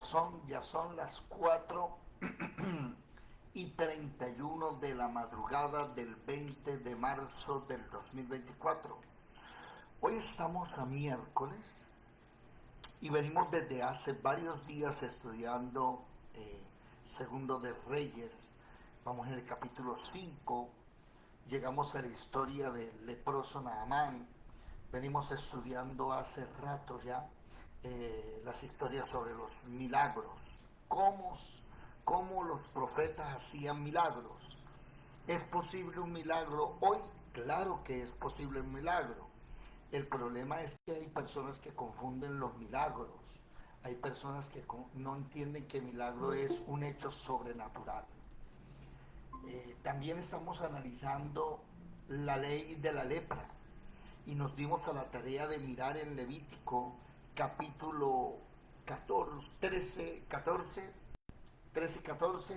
Ya son las 4:31 de la madrugada del 20 de marzo del 2024. Hoy estamos a miércoles y venimos desde hace varios días estudiando Segundo de Reyes. Vamos en el capítulo 5, llegamos a la historia del leproso Naamán. Venimos estudiando hace rato ya las historias sobre los milagros, cómo los profetas hacían milagros. ¿Es posible un milagro hoy? Claro que es posible un milagro. El problema es que hay personas que confunden los milagros. Hay personas que no entienden que milagro es un hecho sobrenatural. También estamos analizando la ley de la lepra y nos dimos a la tarea de mirar en Levítico capítulo 13, 14,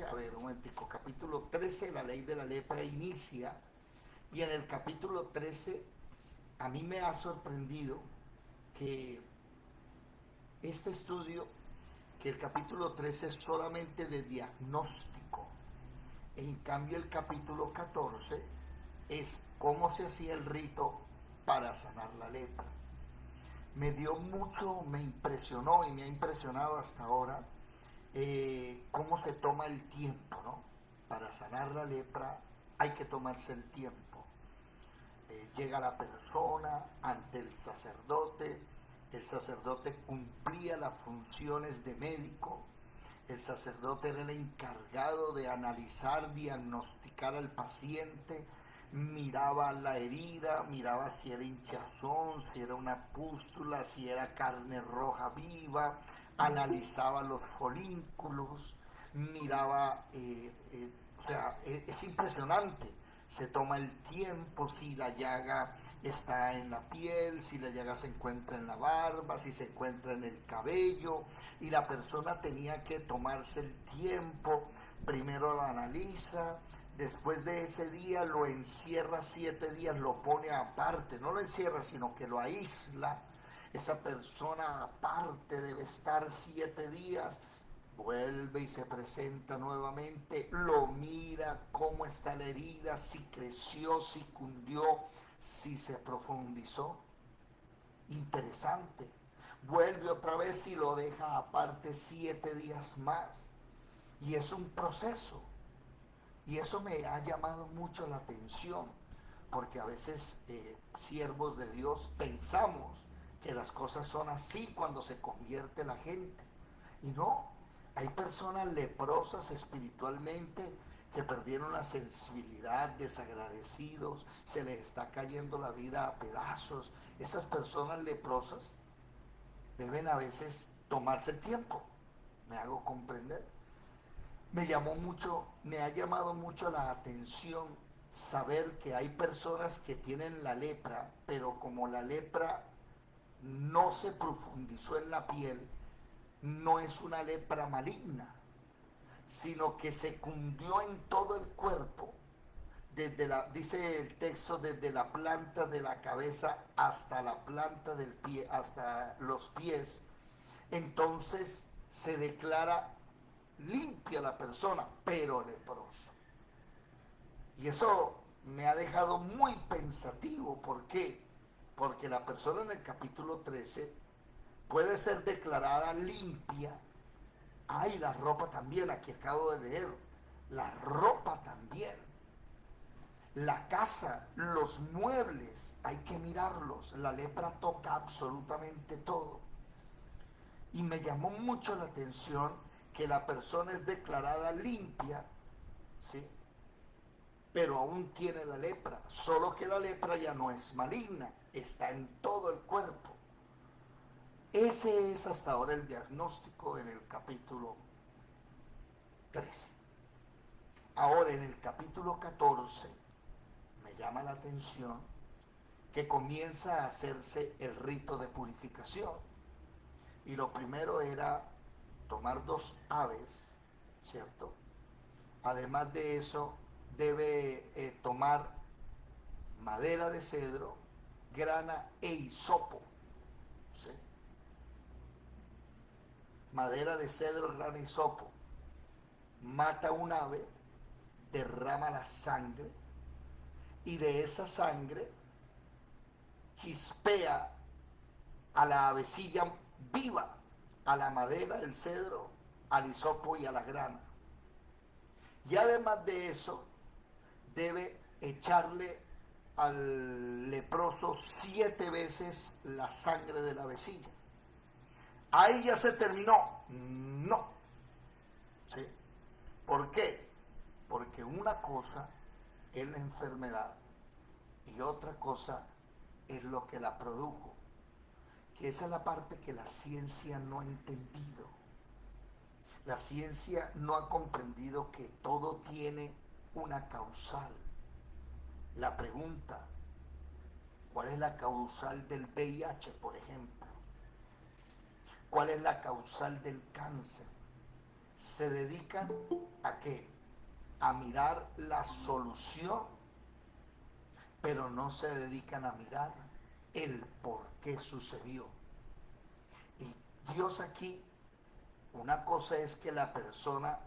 a ver, un momentico, capítulo 13, la ley de la lepra inicia, y en el capítulo 13 a mí me ha sorprendido que este estudio, que el capítulo 13 es solamente de diagnóstico, en cambio el capítulo 14 es cómo se hacía el rito para sanar la lepra. Me impresionó y me ha impresionado hasta ahora cómo se toma el tiempo, ¿no? Para sanar la lepra hay que tomarse el tiempo. Llega la persona ante el sacerdote cumplía las funciones de médico, el sacerdote era el encargado de analizar, diagnosticar al paciente, miraba la herida, miraba si era hinchazón, si era una pústula, si era carne roja viva, analizaba los folículos, miraba, es impresionante. Se toma el tiempo, si la llaga está en la piel, si la llaga se encuentra en la barba, si se encuentra en el cabello, y la persona tenía que tomarse el tiempo, primero lo analiza, después de ese día lo encierra 7 días, lo pone aparte, no lo encierra, sino que lo aísla. Esa persona aparte debe estar 7 días, vuelve y se presenta nuevamente, lo mira cómo está la herida, si creció, si cundió, si se profundizó. Interesante. Vuelve otra vez y lo deja aparte 7 días más. Y es un proceso. Y eso me ha llamado mucho la atención, porque a veces siervos de Dios pensamos que las cosas son así cuando se convierte la gente. Y no, hay personas leprosas espiritualmente que perdieron la sensibilidad, desagradecidos, se les está cayendo la vida a pedazos. Esas personas leprosas deben a veces tomarse el tiempo. ¿Me hago comprender? Me ha llamado mucho la atención saber que hay personas que tienen la lepra, pero como la lepra no se profundizó en la piel, no es una lepra maligna, sino que se cundió en todo el cuerpo, dice el texto, desde la planta de la cabeza hasta la planta del pie, hasta los pies. Entonces se declara limpia la persona, pero leproso. Y eso me ha dejado muy pensativo. ¿Por qué? Porque la persona en el capítulo 13 puede ser declarada limpia. Ay, la ropa también, aquí acabo de leer. La ropa también. La casa, los muebles, hay que mirarlos. La lepra toca absolutamente todo. Y me llamó mucho la atención que la persona es declarada limpia, ¿sí? Pero aún tiene la lepra, solo que la lepra ya no es maligna, está en todo el cuerpo. Ese es hasta ahora el diagnóstico en el capítulo 13. Ahora en el capítulo 14 me llama la atención que comienza a hacerse el rito de purificación. Y lo primero era tomar 2 aves, ¿cierto? Además de eso, debe tomar madera de cedro, grana e hisopo, ¿sí? madera de cedro, grana y hisopo, mata un ave, derrama la sangre y de esa sangre chispea a la avecilla viva, a la madera del cedro, al hisopo y a la grana. Y además de eso, debe echarle al leproso 7 veces la sangre de la avecilla. Ahí ya se terminó. No. ¿Sí? ¿Por qué? Porque una cosa es la enfermedad y otra cosa es lo que la produjo. Que esa es la parte que la ciencia no ha entendido. La ciencia no ha comprendido que todo tiene una causal. La pregunta, ¿cuál es la causal del VIH, por ejemplo? ¿Cuál es la causal del cáncer? Se dedican a qué? A mirar la solución, pero no se dedican a mirar el por qué sucedió. Y Dios aquí, una cosa es que la persona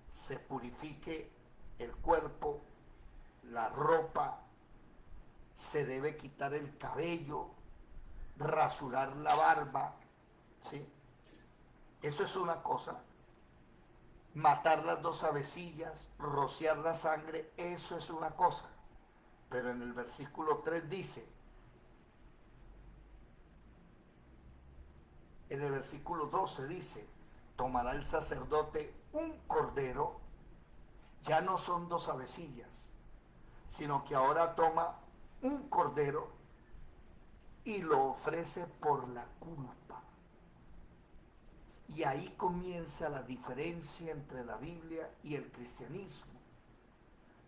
se purifique el cuerpo, la ropa, se debe quitar el cabello, rasurar la barba, ¿sí? Eso es una cosa. Matar las 2 avecillas, rociar la sangre, eso es una cosa. Pero en el versículo 3 dice, en el versículo 12 dice, tomará el sacerdote un cordero, ya no son 2 avecillas, sino que ahora toma un cordero y lo ofrece por la culpa. Y ahí comienza la diferencia entre la Biblia y el cristianismo.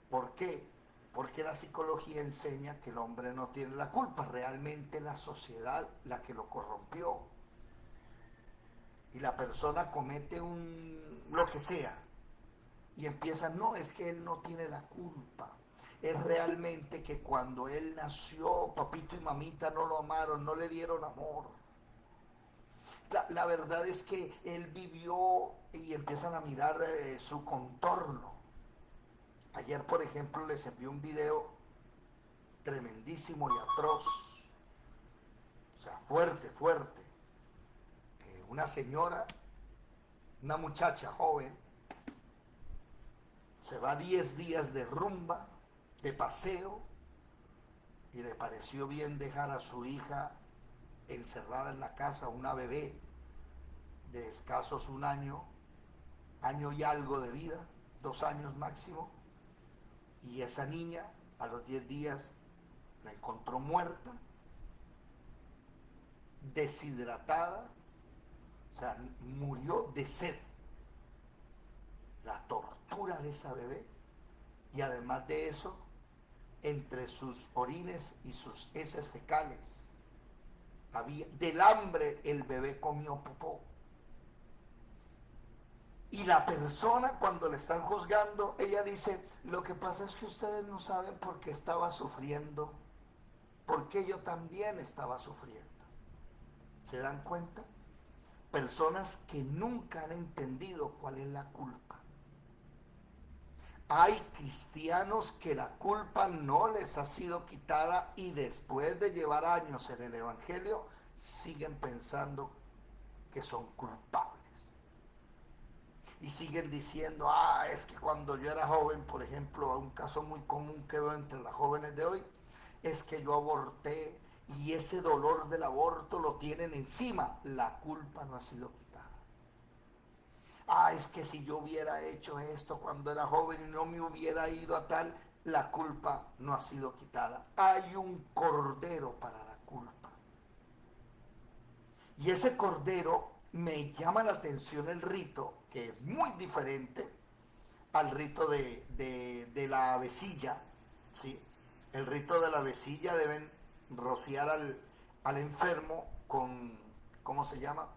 ¿Por qué? Porque la psicología enseña que el hombre no tiene la culpa, realmente la sociedad la que lo corrompió. Y la persona comete lo que sea y empieza, no, es que él no tiene la culpa. Es realmente que cuando él nació, papito y mamita no lo amaron, no le dieron amor. La verdad es que él vivió y empiezan a mirar su contorno. Ayer, por ejemplo, les envié un video tremendísimo y atroz. O sea, fuerte, fuerte. Una señora, una muchacha joven, se va 10 días de rumba, de paseo, y le pareció bien dejar a su hija encerrada en la casa, una bebé de escasos 1 año, año y algo de vida, 2 años máximo, y esa niña a los 10 días la encontró muerta, deshidratada, o sea, murió de sed. La tortura de esa bebé, y además de eso, entre sus orines y sus heces fecales, del hambre el bebé comió popó. Y la persona, cuando le están juzgando, ella dice, lo que pasa es que ustedes no saben por qué estaba sufriendo, porque yo también estaba sufriendo. ¿Se dan cuenta? Personas que nunca han entendido cuál es la culpa. Hay cristianos que la culpa no les ha sido quitada y después de llevar años en el evangelio siguen pensando que son culpables. Y siguen diciendo, es que cuando yo era joven, por ejemplo, un caso muy común que veo entre las jóvenes de hoy, es que yo aborté y ese dolor del aborto lo tienen encima. La culpa no ha sido quitada. Es que si yo hubiera hecho esto cuando era joven y no me hubiera ido a tal, la culpa no ha sido quitada. Hay un cordero para la culpa. Y ese cordero, me llama la atención el rito, que es muy diferente al rito de la avecilla, ¿sí? El rito de la avecilla deben rociar al enfermo con, ¿cómo se llama?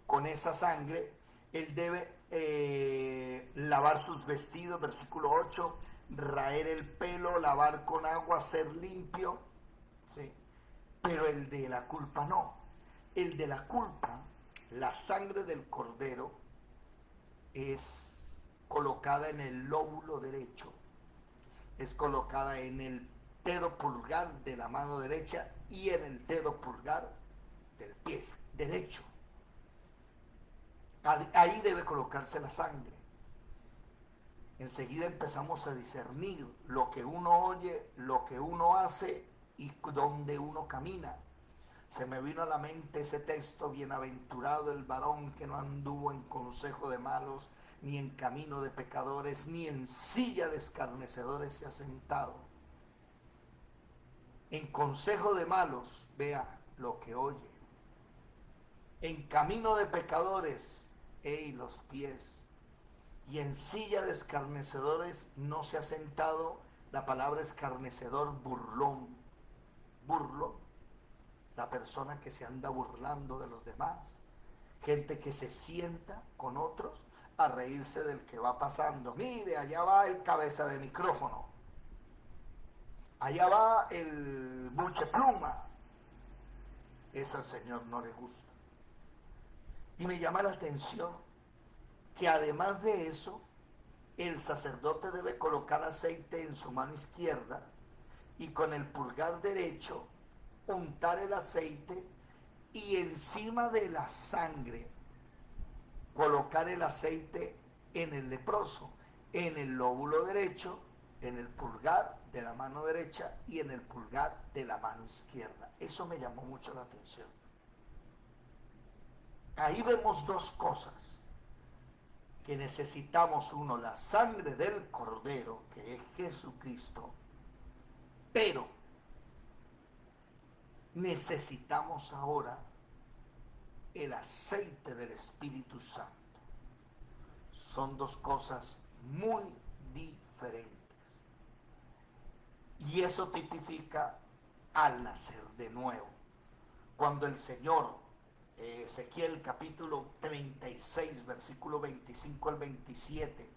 Con esa sangre. Él debe lavar sus vestidos, versículo 8, raer el pelo, lavar con agua, ser limpio, ¿sí? Pero el de la culpa no. El de la culpa La sangre del cordero es colocada en el lóbulo derecho, es colocada en el dedo pulgar de la mano derecha y en el dedo pulgar del pie derecho. Ahí debe colocarse la sangre. Enseguida empezamos a discernir lo que uno oye, lo que uno hace y dónde uno camina. Se me vino a la mente ese texto: bienaventurado el varón que no anduvo en consejo de malos, ni en camino de pecadores, ni en silla de escarnecedores se ha sentado. En consejo de malos, vea lo que oye. En camino de pecadores, los pies. Y en silla de escarnecedores no se ha sentado. La palabra escarnecedor, burlón. Burlo, la persona que se anda burlando de los demás. Gente que se sienta con otros a reírse del que va pasando. Mire, allá va el cabeza de micrófono. Allá va el buchepluma. Eso al Señor no le gusta. Y me llama la atención que además de eso, el sacerdote debe colocar aceite en su mano izquierda y con el pulgar derecho untar el aceite y encima de la sangre colocar el aceite en el leproso, en el lóbulo derecho, en el pulgar de la mano derecha y en el pulgar de la mano izquierda. Eso me llamó mucho la atención. Ahí vemos dos cosas: que necesitamos, uno, la sangre del Cordero, que es Jesucristo, pero necesitamos ahora el aceite del Espíritu Santo. Son dos cosas muy diferentes. Y eso tipifica al nacer de nuevo. Cuando el Señor, Ezequiel capítulo 36, versículo 25 al 27,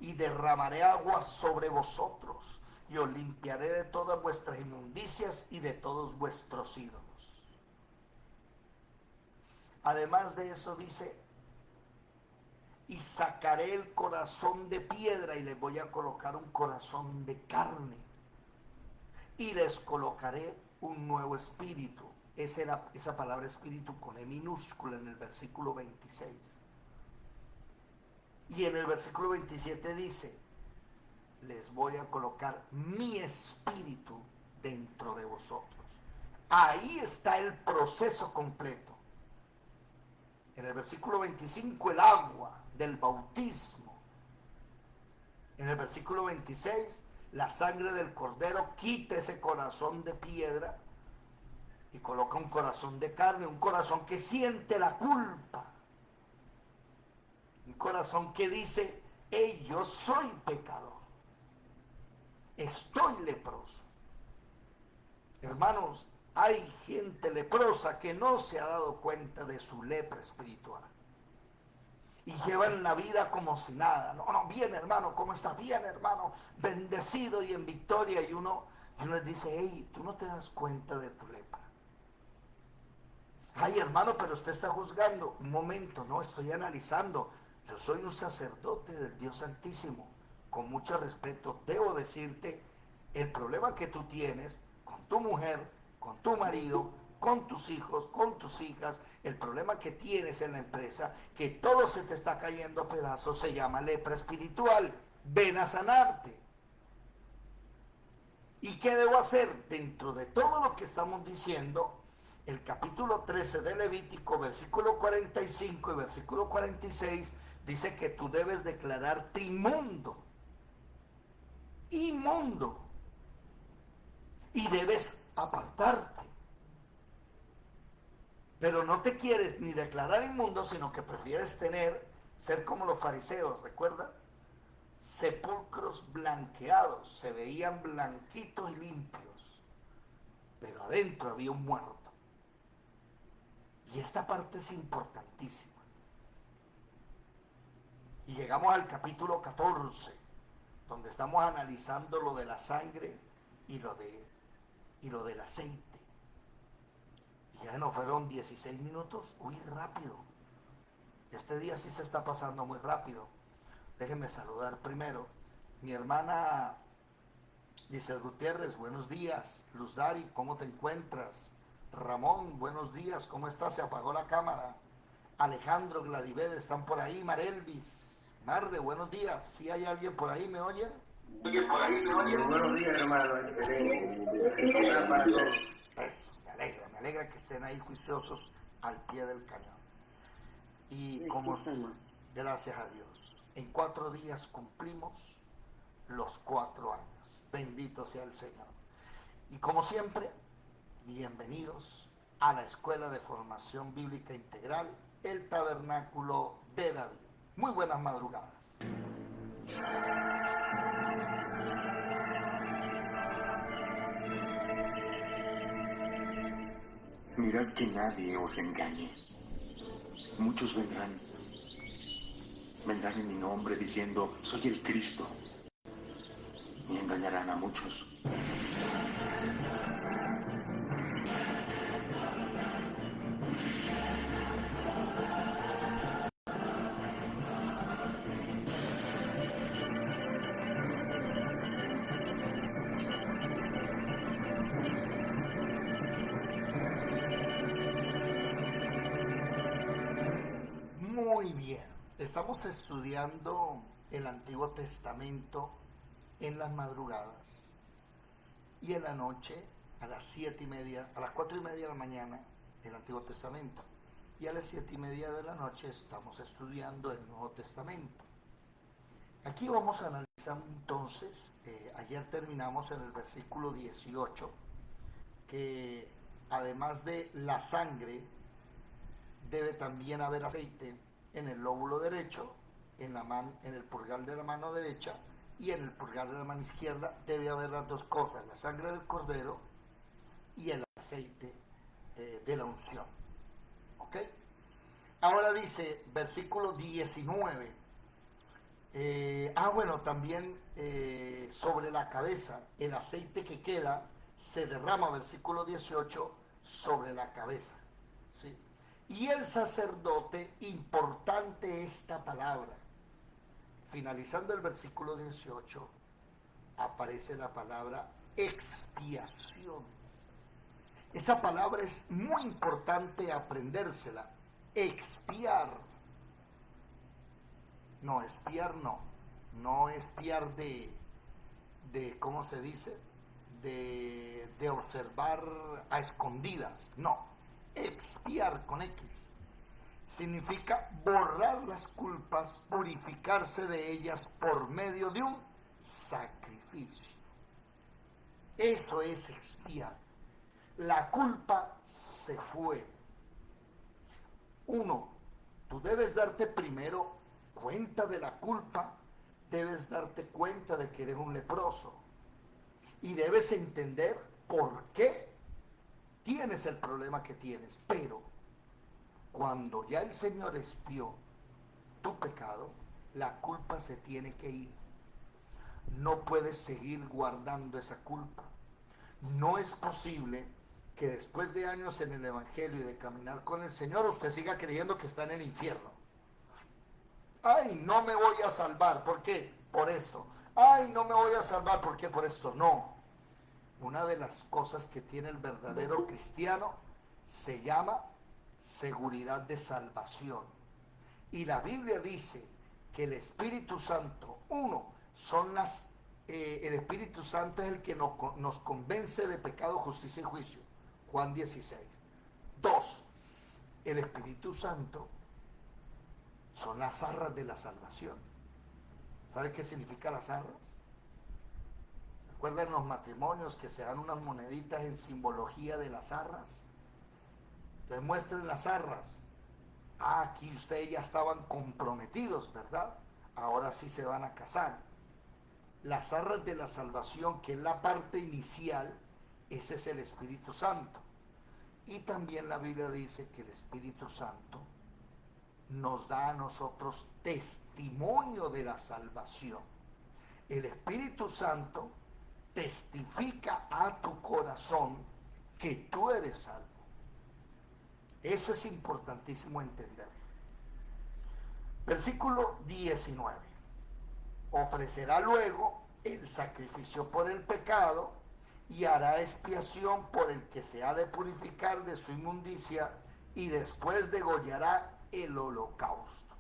y derramaré agua sobre vosotros, y os limpiaré de todas vuestras inmundicias y de todos vuestros ídolos. Además de eso dice: y sacaré el corazón de piedra y les voy a colocar un corazón de carne, y les colocaré un nuevo espíritu. Esa palabra espíritu con E minúscula en el versículo 26. Y en el versículo 27 dice: les voy a colocar mi espíritu dentro de vosotros. Ahí está el proceso completo. En el versículo 25, el agua del bautismo. En el versículo 26, la sangre del cordero quita ese corazón de piedra y coloca un corazón de carne, un corazón que siente la culpa, un corazón que dice: hey, yo soy pecador, estoy leproso. Hermanos, hay gente leprosa que no se ha dado cuenta de su lepra espiritual y llevan la vida como si nada. No, bien hermano, ¿cómo estás? Bien hermano, bendecido y en victoria. Y uno les dice: hey, tú no te das cuenta de tu lepra. Ay hermano, pero usted está juzgando. Un momento, no, estoy analizando. Yo soy un sacerdote del Dios Santísimo. Con mucho respeto debo decirte el problema que tú tienes con tu mujer, con tu marido, con tus hijos, con tus hijas. El problema que tienes en la empresa, que todo se te está cayendo a pedazos, se llama lepra espiritual. Ven a sanarte. ¿Y qué debo hacer? Dentro de todo lo que estamos diciendo, el capítulo 13 de Levítico, versículo 45 y versículo 46, dice que tú debes declararte inmundo. Inmundo. Y debes apartarte. Pero no te quieres ni declarar inmundo, sino que prefieres ser como los fariseos, ¿recuerdan? Sepulcros blanqueados, se veían blanquitos y limpios, pero adentro había un muerto. Y esta parte es importantísima. Y llegamos al capítulo 14, donde estamos analizando lo de la sangre y lo del aceite. Y ya nos fueron 16 minutos, uy, rápido. Este día sí se está pasando muy rápido. Déjenme saludar primero. Mi hermana Lizeth Gutiérrez, buenos días. Luz Dari, ¿cómo te encuentras? Ramón, buenos días, ¿cómo estás? Se apagó la cámara. Alejandro, Gladived, ¿están por ahí? Marelvis, Marre, buenos días. ¿Sí hay alguien por ahí? ¿Me oyen? Buenos días, hermano. Excelente. Para todos. Eso, me alegra que estén ahí juiciosos al pie del cañón. Y como, gracias a Dios, en 4 días cumplimos los 4 años. Bendito sea el Señor. Y como siempre, bienvenidos a la Escuela de Formación Bíblica Integral, el Tabernáculo de David. Muy buenas madrugadas. Mirad que nadie os engañe. Muchos vendrán en mi nombre diciendo, soy el Cristo, y engañarán a muchos. Muy bien, estamos estudiando el Antiguo Testamento en las madrugadas y en la noche a las 7:30, a las 4:30 de la mañana el Antiguo Testamento y a las 7:30 de la noche estamos estudiando el Nuevo Testamento. Aquí vamos a analizar entonces, ayer terminamos en el versículo 18, que además de la sangre debe también haber aceite en el lóbulo derecho, en el pulgar de la mano derecha y en el pulgar de la mano izquierda. Debe haber las dos cosas, la sangre del cordero y el aceite de la unción. ¿Ok? Ahora dice, versículo 19. También sobre la cabeza, el aceite que queda se derrama, versículo 18, sobre la cabeza. ¿Sí? Y el sacerdote, importante esta palabra, finalizando el versículo 18, aparece la palabra expiación. Esa palabra es muy importante aprendérsela. Expiar. No, espiar no. No espiar de ¿cómo se dice? De observar a escondidas. No. Expiar con X significa borrar las culpas, purificarse de ellas por medio de un sacrificio. Eso es expiar. La culpa se fue. Uno, tú debes darte primero cuenta de la culpa, debes darte cuenta de que eres un leproso y debes entender por qué tienes el problema que tienes. Pero cuando ya el Señor expió tu pecado, la culpa se tiene que ir. No puedes seguir guardando esa culpa. No es posible que después de años en el Evangelio y de caminar con el Señor, usted siga creyendo que está en el infierno. Ay, no me voy a salvar. ¿Por qué? Por esto. Ay, no me voy a salvar. ¿Por qué? Por esto. No. Una de las cosas que tiene el verdadero cristiano se llama seguridad de salvación. Y la Biblia dice que el Espíritu Santo, el Espíritu Santo es el que nos convence de pecado, justicia y juicio. Juan 16. 2. El Espíritu Santo son las arras de la salvación. ¿Sabe qué significa las arras? ¿Se acuerdan los matrimonios que se dan unas moneditas en simbología de las arras? Entonces muestren las arras. Aquí ustedes ya estaban comprometidos, ¿verdad? Ahora sí se van a casar. Las arras de la salvación, que es la parte inicial, ese es el Espíritu Santo. Y también la Biblia dice que el Espíritu Santo nos da a nosotros testimonio de la salvación. El Espíritu Santo testifica a tu corazón que tú eres salvo. Eso es importantísimo entender. Versículo 19. Ofrecerá luego el sacrificio por el pecado y hará expiación por el que se ha de purificar de su inmundicia, y después degollará el holocausto.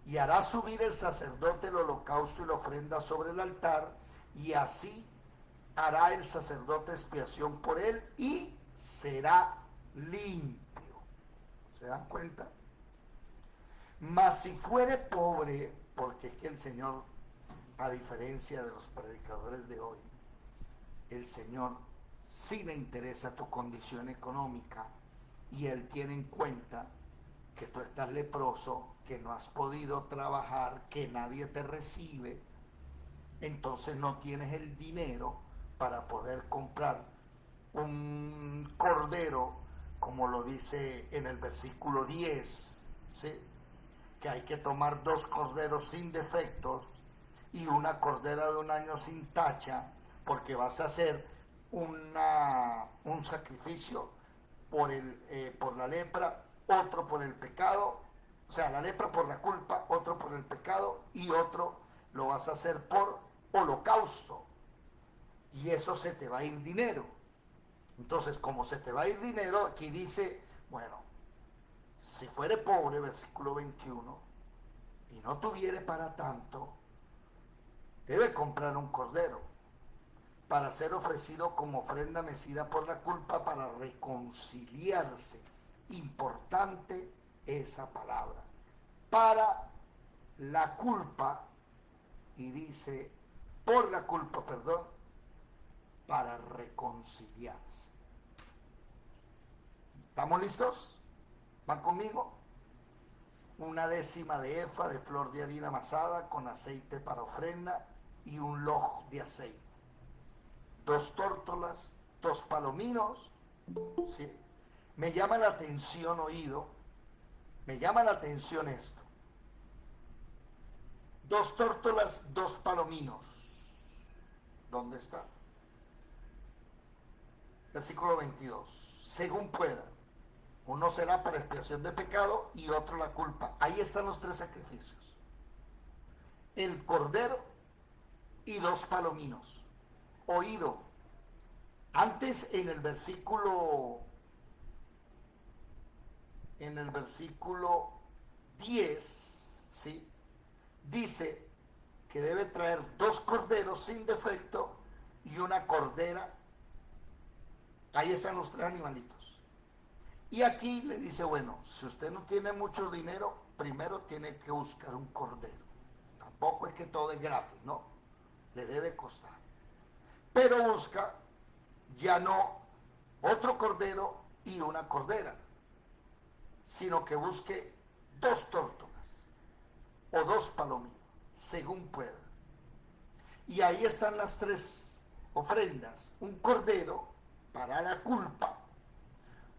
Y hará subir el sacerdote el holocausto y la ofrenda sobre el altar, y así hará el sacerdote expiación por él y será limpio. ¿Se dan cuenta? Mas si fuere pobre, porque es que el Señor, a diferencia de los predicadores de hoy, el Señor sí le interesa tu condición económica, y Él tiene en cuenta que tú estás leproso, que no has podido trabajar, que nadie te recibe, entonces no tienes el dinero para poder comprar un cordero, como lo dice en el versículo 10, ¿sí? Que hay que tomar 2 corderos sin defectos y una cordera de 1 año sin tacha, porque vas a hacer un sacrificio por la lepra, otro por el pecado, o sea, la lepra por la culpa, otro por el pecado, y otro lo vas a hacer por holocausto, y eso se te va a ir dinero. Entonces, como se te va a ir dinero, aquí dice, bueno, si fuere pobre, versículo 21, y no tuviere para tanto, debe comprar un cordero para ser ofrecido como ofrenda mecida por la culpa, para reconciliarse. Importante esa palabra. Para la culpa, y dice, por la culpa, perdón, para reconciliarse. ¿Estamos listos? ¿Van conmigo? 1/10 de efa de flor de harina amasada con aceite para ofrenda y un loj de aceite. 2 tórtolas, 2 palominos, ¿sí? Me llama la atención, oído, me llama la atención esto. 2 tórtolas, 2 palominos. ¿Dónde está? Versículo 22. Según pueda. Uno será para expiación de pecado y otro la culpa. Ahí están los 3 sacrificios. El cordero y 2 palominos. Oído. Antes en el versículo 10, ¿sí? Dice que debe traer 2 corderos sin defecto y una cordera. Ahí están los 3 animalitos. Y aquí le dice, bueno, si usted no tiene mucho dinero, primero tiene que buscar un cordero. Tampoco es que todo es gratis, no. Le debe costar. Pero busca ya no otro cordero y una cordera, sino que busque 2 tórtolas o 2 palominos, según pueda. Y ahí están las 3 ofrendas: un cordero para la culpa,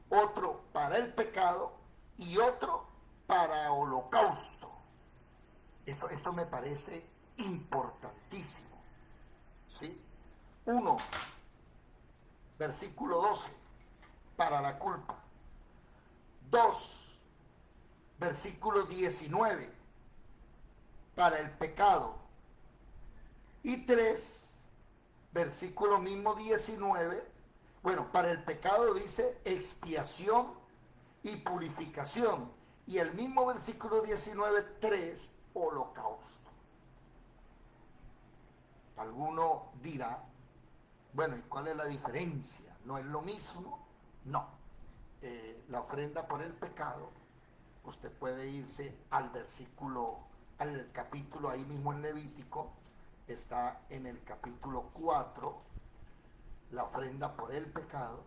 otro para el pecado y otro para holocausto. Esto me parece importantísimo, ¿sí? 1, versículo 12, para la culpa. 2, versículo 19, para el pecado. Y 3, versículo mismo 19, bueno, para el pecado dice expiación y purificación. Y el mismo versículo 19, 3, holocausto. Alguno dirá, bueno, ¿y cuál es la diferencia? ¿No es lo mismo? No. La ofrenda por el pecado, usted puede irse al versículo, al capítulo ahí mismo en Levítico, está en el capítulo 4, la ofrenda por el pecado,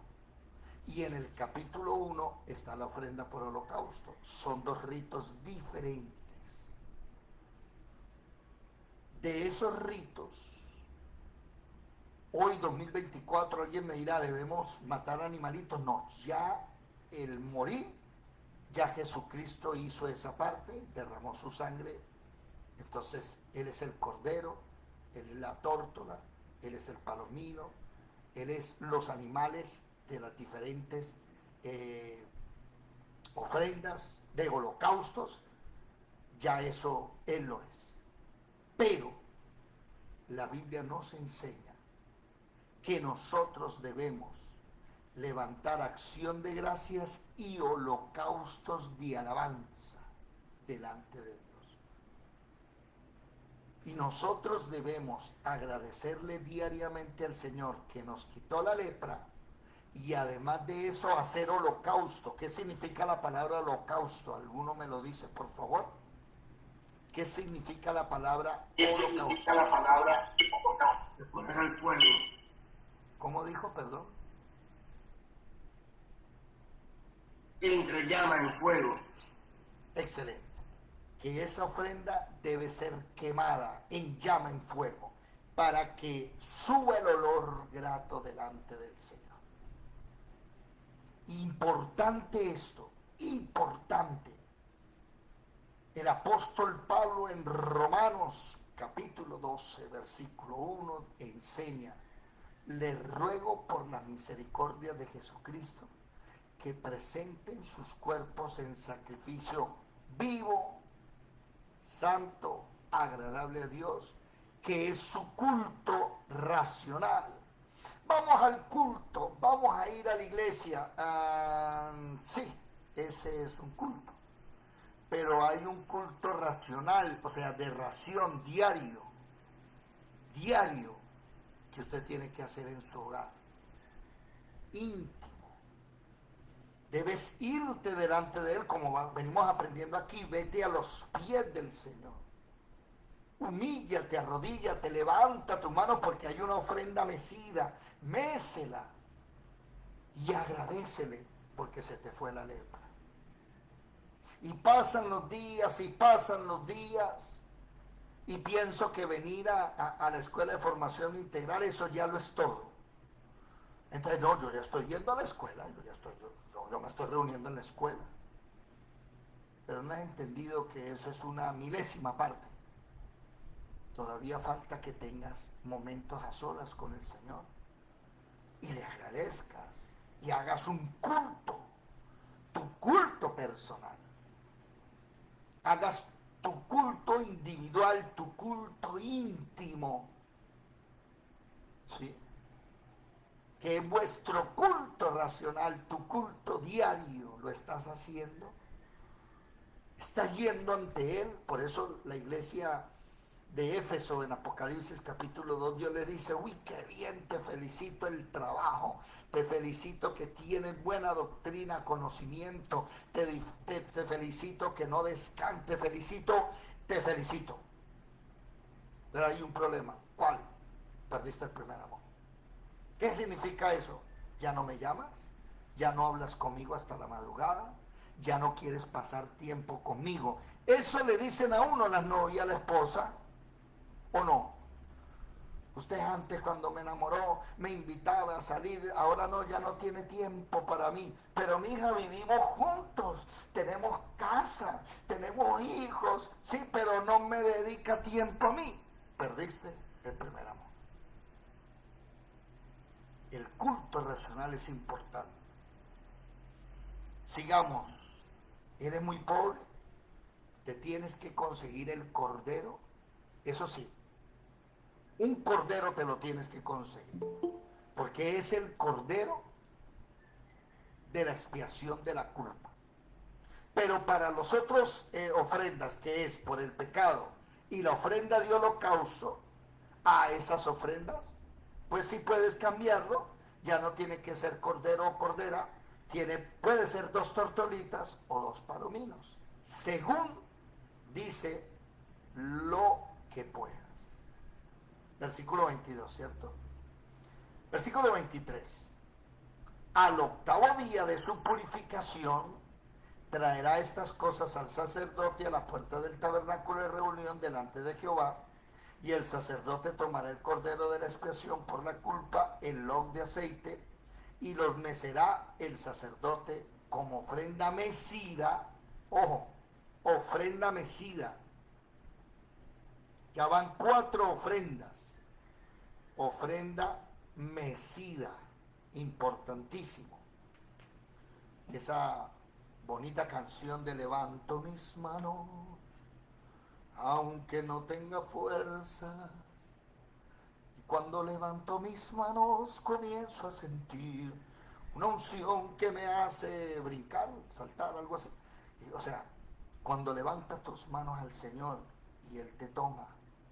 y en el capítulo 1 está la ofrenda por holocausto. Son 2 ritos diferentes. De esos ritos, hoy 2024, alguien me dirá, ¿debemos matar animalitos? No, ya el morir, ya Jesucristo hizo esa parte, derramó su sangre. Entonces Él es el cordero, Él es la tórtola, Él es el palomino, Él es los animales de las diferentes ofrendas, de holocaustos, ya eso Él lo es. Pero la Biblia nos enseña que nosotros debemos levantar acción de gracias y holocaustos de alabanza delante de Dios. Y nosotros debemos agradecerle diariamente al Señor que nos quitó la lepra y además de eso hacer holocausto. ¿Qué significa la palabra holocausto? ¿Alguno me lo dice, por favor? ¿Qué significa la palabra ¿Qué holocausto? significa la palabra holocausto? Poner al fuego. ¿Cómo dijo, perdón? Entre llama en fuego. Excelente. Que esa ofrenda debe ser quemada en llama, en fuego, para que suba el olor grato delante del Señor. Importante esto, importante. El apóstol Pablo en Romanos capítulo 12, versículo 1 enseña: les ruego por la misericordia de Jesucristo que presenten sus cuerpos en sacrificio vivo, santo, agradable a Dios, que es su culto racional. Vamos al culto, vamos a ir a la iglesia. Sí, ese es un culto. Pero hay un culto racional, o sea, de ración, diario, que usted tiene que hacer en su hogar, íntimo. Debes irte delante de Él, como venimos aprendiendo aquí. Vete a los pies del Señor. Humíllate, arrodíllate, levanta tu mano porque hay una ofrenda mecida. Mécela y agradécele porque se te fue la lepra. Y pasan los días y pienso que venir a la escuela de formación integral, eso ya lo es todo. Entonces, no, yo ya estoy yendo a la escuela, yo me estoy reuniendo en la escuela. Pero no has entendido que eso es una milésima parte. Todavía falta que tengas momentos a solas con el Señor y le agradezcas y hagas un culto, tu culto personal. Hagas tu culto individual, tu culto íntimo, ¿sí? Que es vuestro culto racional, tu culto diario. ¿Lo estás haciendo? ¿Estás yendo ante Él? Por eso la iglesia de Éfeso en Apocalipsis capítulo 2, Dios le dice: uy, qué bien, te felicito el trabajo, te felicito que tienes buena doctrina, conocimiento, te felicito que no descanses, te felicito. Pero hay un problema. ¿Cuál? Perdiste el primer amor. ¿Qué significa eso? ¿Ya no me llamas? ¿Ya no hablas conmigo hasta la madrugada? ¿Ya no quieres pasar tiempo conmigo? Eso le dicen a uno las novias, a la esposa, ¿o no? Usted antes, cuando me enamoró, me invitaba a salir, ahora no, ya no tiene tiempo para mí. Pero mi hija, vivimos juntos, tenemos casa, tenemos hijos, sí, pero no me dedica tiempo a mí. Perdiste el primer amor. El culto racional es importante. Sigamos. ¿Eres muy pobre? ¿Te tienes que conseguir el cordero? Eso sí, un cordero te lo tienes que conseguir, porque es el cordero de la expiación de la culpa. Pero para los otros ofrendas, que es por el pecado y la ofrenda de holocausto, a esas ofrendas, pues sí puedes cambiarlo. Ya no tiene que ser cordero o cordera, puede ser 2 tortolitas o 2 palominos, según dice lo que puedas. Versículo 22, ¿cierto? Versículo 23. Al 8º día de su purificación, traerá estas cosas al sacerdote a la puerta del tabernáculo de reunión delante de Jehová, y el sacerdote tomará el cordero de la expiación por la culpa, el log de aceite, y los mecerá el sacerdote como ofrenda mecida. Ojo, ofrenda mecida. Ya van 4 ofrendas. Ofrenda mecida, importantísimo. Esa bonita canción de levanto mis manos aunque no tenga fuerzas. Y cuando levanto mis manos comienzo a sentir una unción que me hace brincar, saltar, algo así. O sea, cuando levantas tus manos al Señor y Él te toma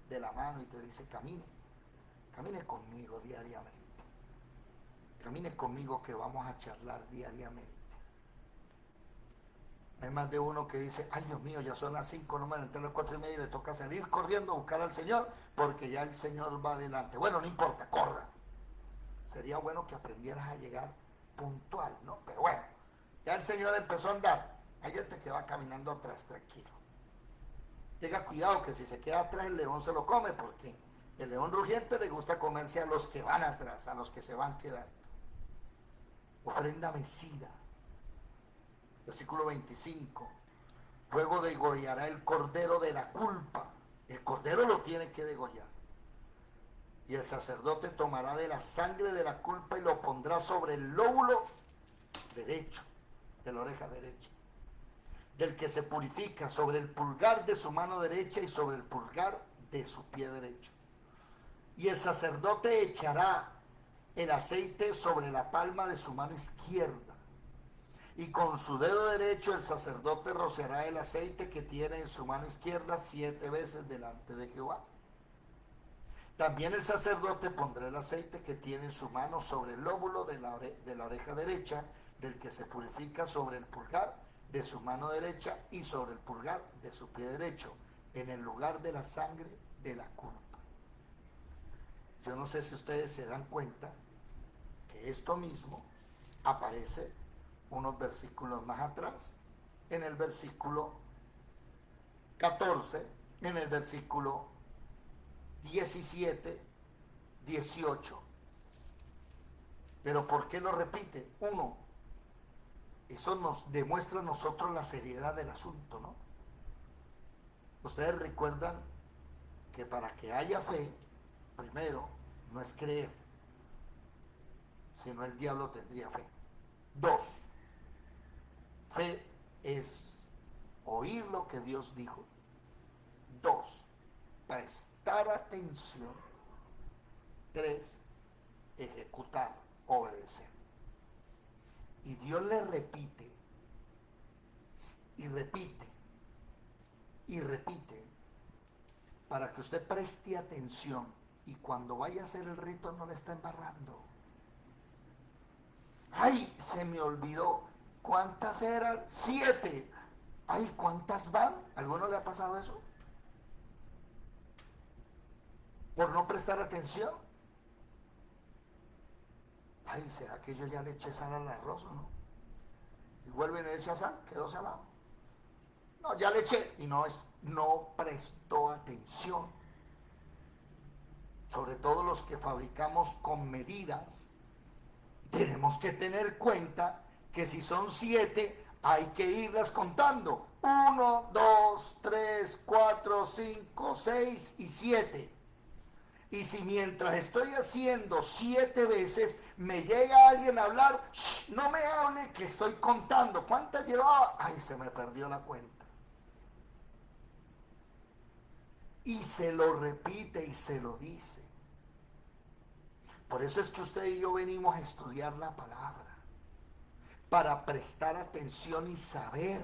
de la mano y te dice, camine, camine conmigo diariamente. Camine conmigo que vamos a charlar diariamente. Hay más de uno que dice, ay Dios mío, ya son las 5, no me levanté a las 4:30 y le toca salir corriendo a buscar al Señor porque ya el Señor va adelante. Bueno, no importa, corra. Sería bueno que aprendieras a llegar puntual, ¿no? Pero bueno, ya el Señor empezó a andar. Hay gente que va caminando atrás, tranquilo. Tenga cuidado que si se queda atrás el león se lo come, porque el león rugiente le gusta comerse a los que van atrás, a los que se van quedando. Ofrenda mecida. Versículo 25. Luego degollará el cordero de la culpa. El cordero lo tiene que degollar. Y el sacerdote tomará de la sangre de la culpa y lo pondrá sobre el lóbulo derecho, de la oreja derecha, del que se purifica, sobre el pulgar de su mano derecha y sobre el pulgar de su pie derecho. Y el sacerdote echará el aceite sobre la palma de su mano izquierda. Y con su dedo derecho el sacerdote rociará el aceite que tiene en su mano izquierda 7 veces delante de Jehová. También el sacerdote pondrá el aceite que tiene en su mano sobre el lóbulo de la oreja derecha, del que se purifica, sobre el pulgar de su mano derecha y sobre el pulgar de su pie derecho, en el lugar de la sangre de la culpa. Yo no sé si ustedes se dan cuenta que esto mismo aparece unos versículos más atrás, en el versículo 14, en el versículo 17, 18. Pero ¿por qué lo repite? Uno, eso nos demuestra a nosotros la seriedad del asunto, ¿no? Ustedes recuerdan que para que haya fe, primero, no es creer, sino el diablo tendría fe. 2, fe es oír lo que Dios dijo. 2, prestar atención. 3, ejecutar, obedecer. Y Dios le repite, y repite, y repite, para que usted preste atención y cuando vaya a hacer el rito no le está embarrando. Ay, se me olvidó. ¿Cuántas eran? 7. Ay, ¿cuántas van? ¿A alguno le ha pasado eso? ¿Por no prestar atención? Ay, ¿será que yo ya le eché sal al arroz o no? Y vuelven a echar sal, quedó salado. No, ya le eché y no prestó atención. Sobre todo los que fabricamos con medidas. Tenemos que tener cuenta que si son 7, hay que irlas contando. 1, 2, 3, 4, 5, 6 y 7. Y si mientras estoy haciendo 7 veces me llega alguien a hablar, no me hable que estoy contando. ¿Cuántas llevaba? Ay, se me perdió la cuenta. Y se lo repite y se lo dice. Por eso es que usted y yo venimos a estudiar la palabra, para prestar atención y saber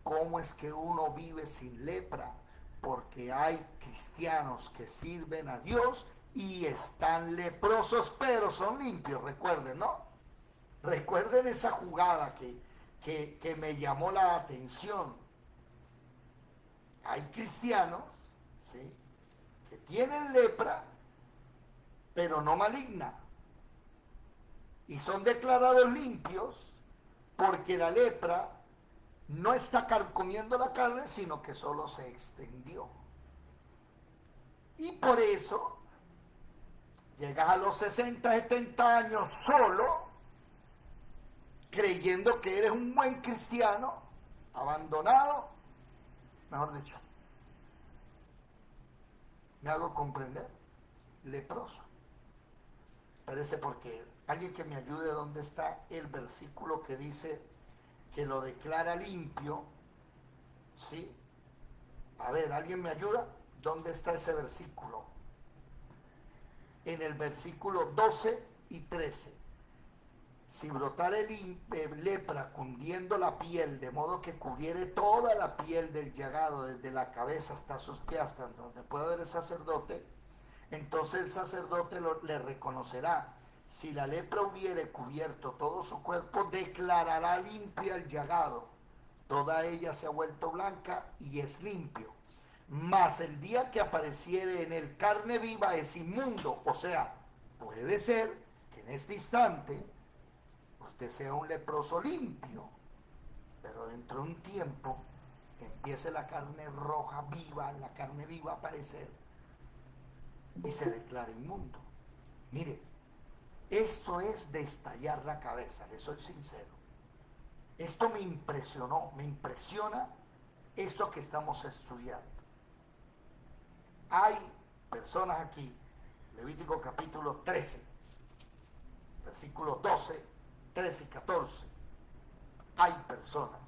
cómo es que uno vive sin lepra, porque hay cristianos que sirven a Dios y están leprosos, pero son limpios, recuerden, ¿no? Recuerden esa jugada que me llamó la atención. Hay cristianos, ¿sí?, que tienen lepra, pero no maligna, y son declarados limpios porque la lepra no está carcomiendo la carne, sino que solo se extendió. Y por eso llegas a los 60, 70 años solo, creyendo que eres un buen cristiano, abandonado, mejor dicho, me hago comprender, leproso. Parece, porque alguien que me ayude, ¿dónde está el versículo que dice que lo declara limpio? ¿Sí? A ver, ¿alguien me ayuda? ¿Dónde está ese versículo? En el versículo 12 y 13. Si brotare lepra cundiendo la piel, de modo que cubriere toda la piel del llagado, desde la cabeza hasta sus pies, hasta donde pueda ver el sacerdote, entonces el sacerdote le reconocerá. Si la lepra hubiere cubierto todo su cuerpo, declarará limpio el llagado. Toda ella se ha vuelto blanca y es limpio. Mas el día que apareciere en él carne viva es inmundo. O sea, puede ser que en este instante usted sea un leproso limpio, pero dentro de un tiempo empiece la carne roja viva, la carne viva a aparecer y se declara inmundo. Mire, esto es de estallar la cabeza, le soy sincero. Esto me impresionó, me impresiona esto que estamos estudiando. Hay personas aquí, Levítico capítulo 13, versículos 12, 13 y 14. Hay personas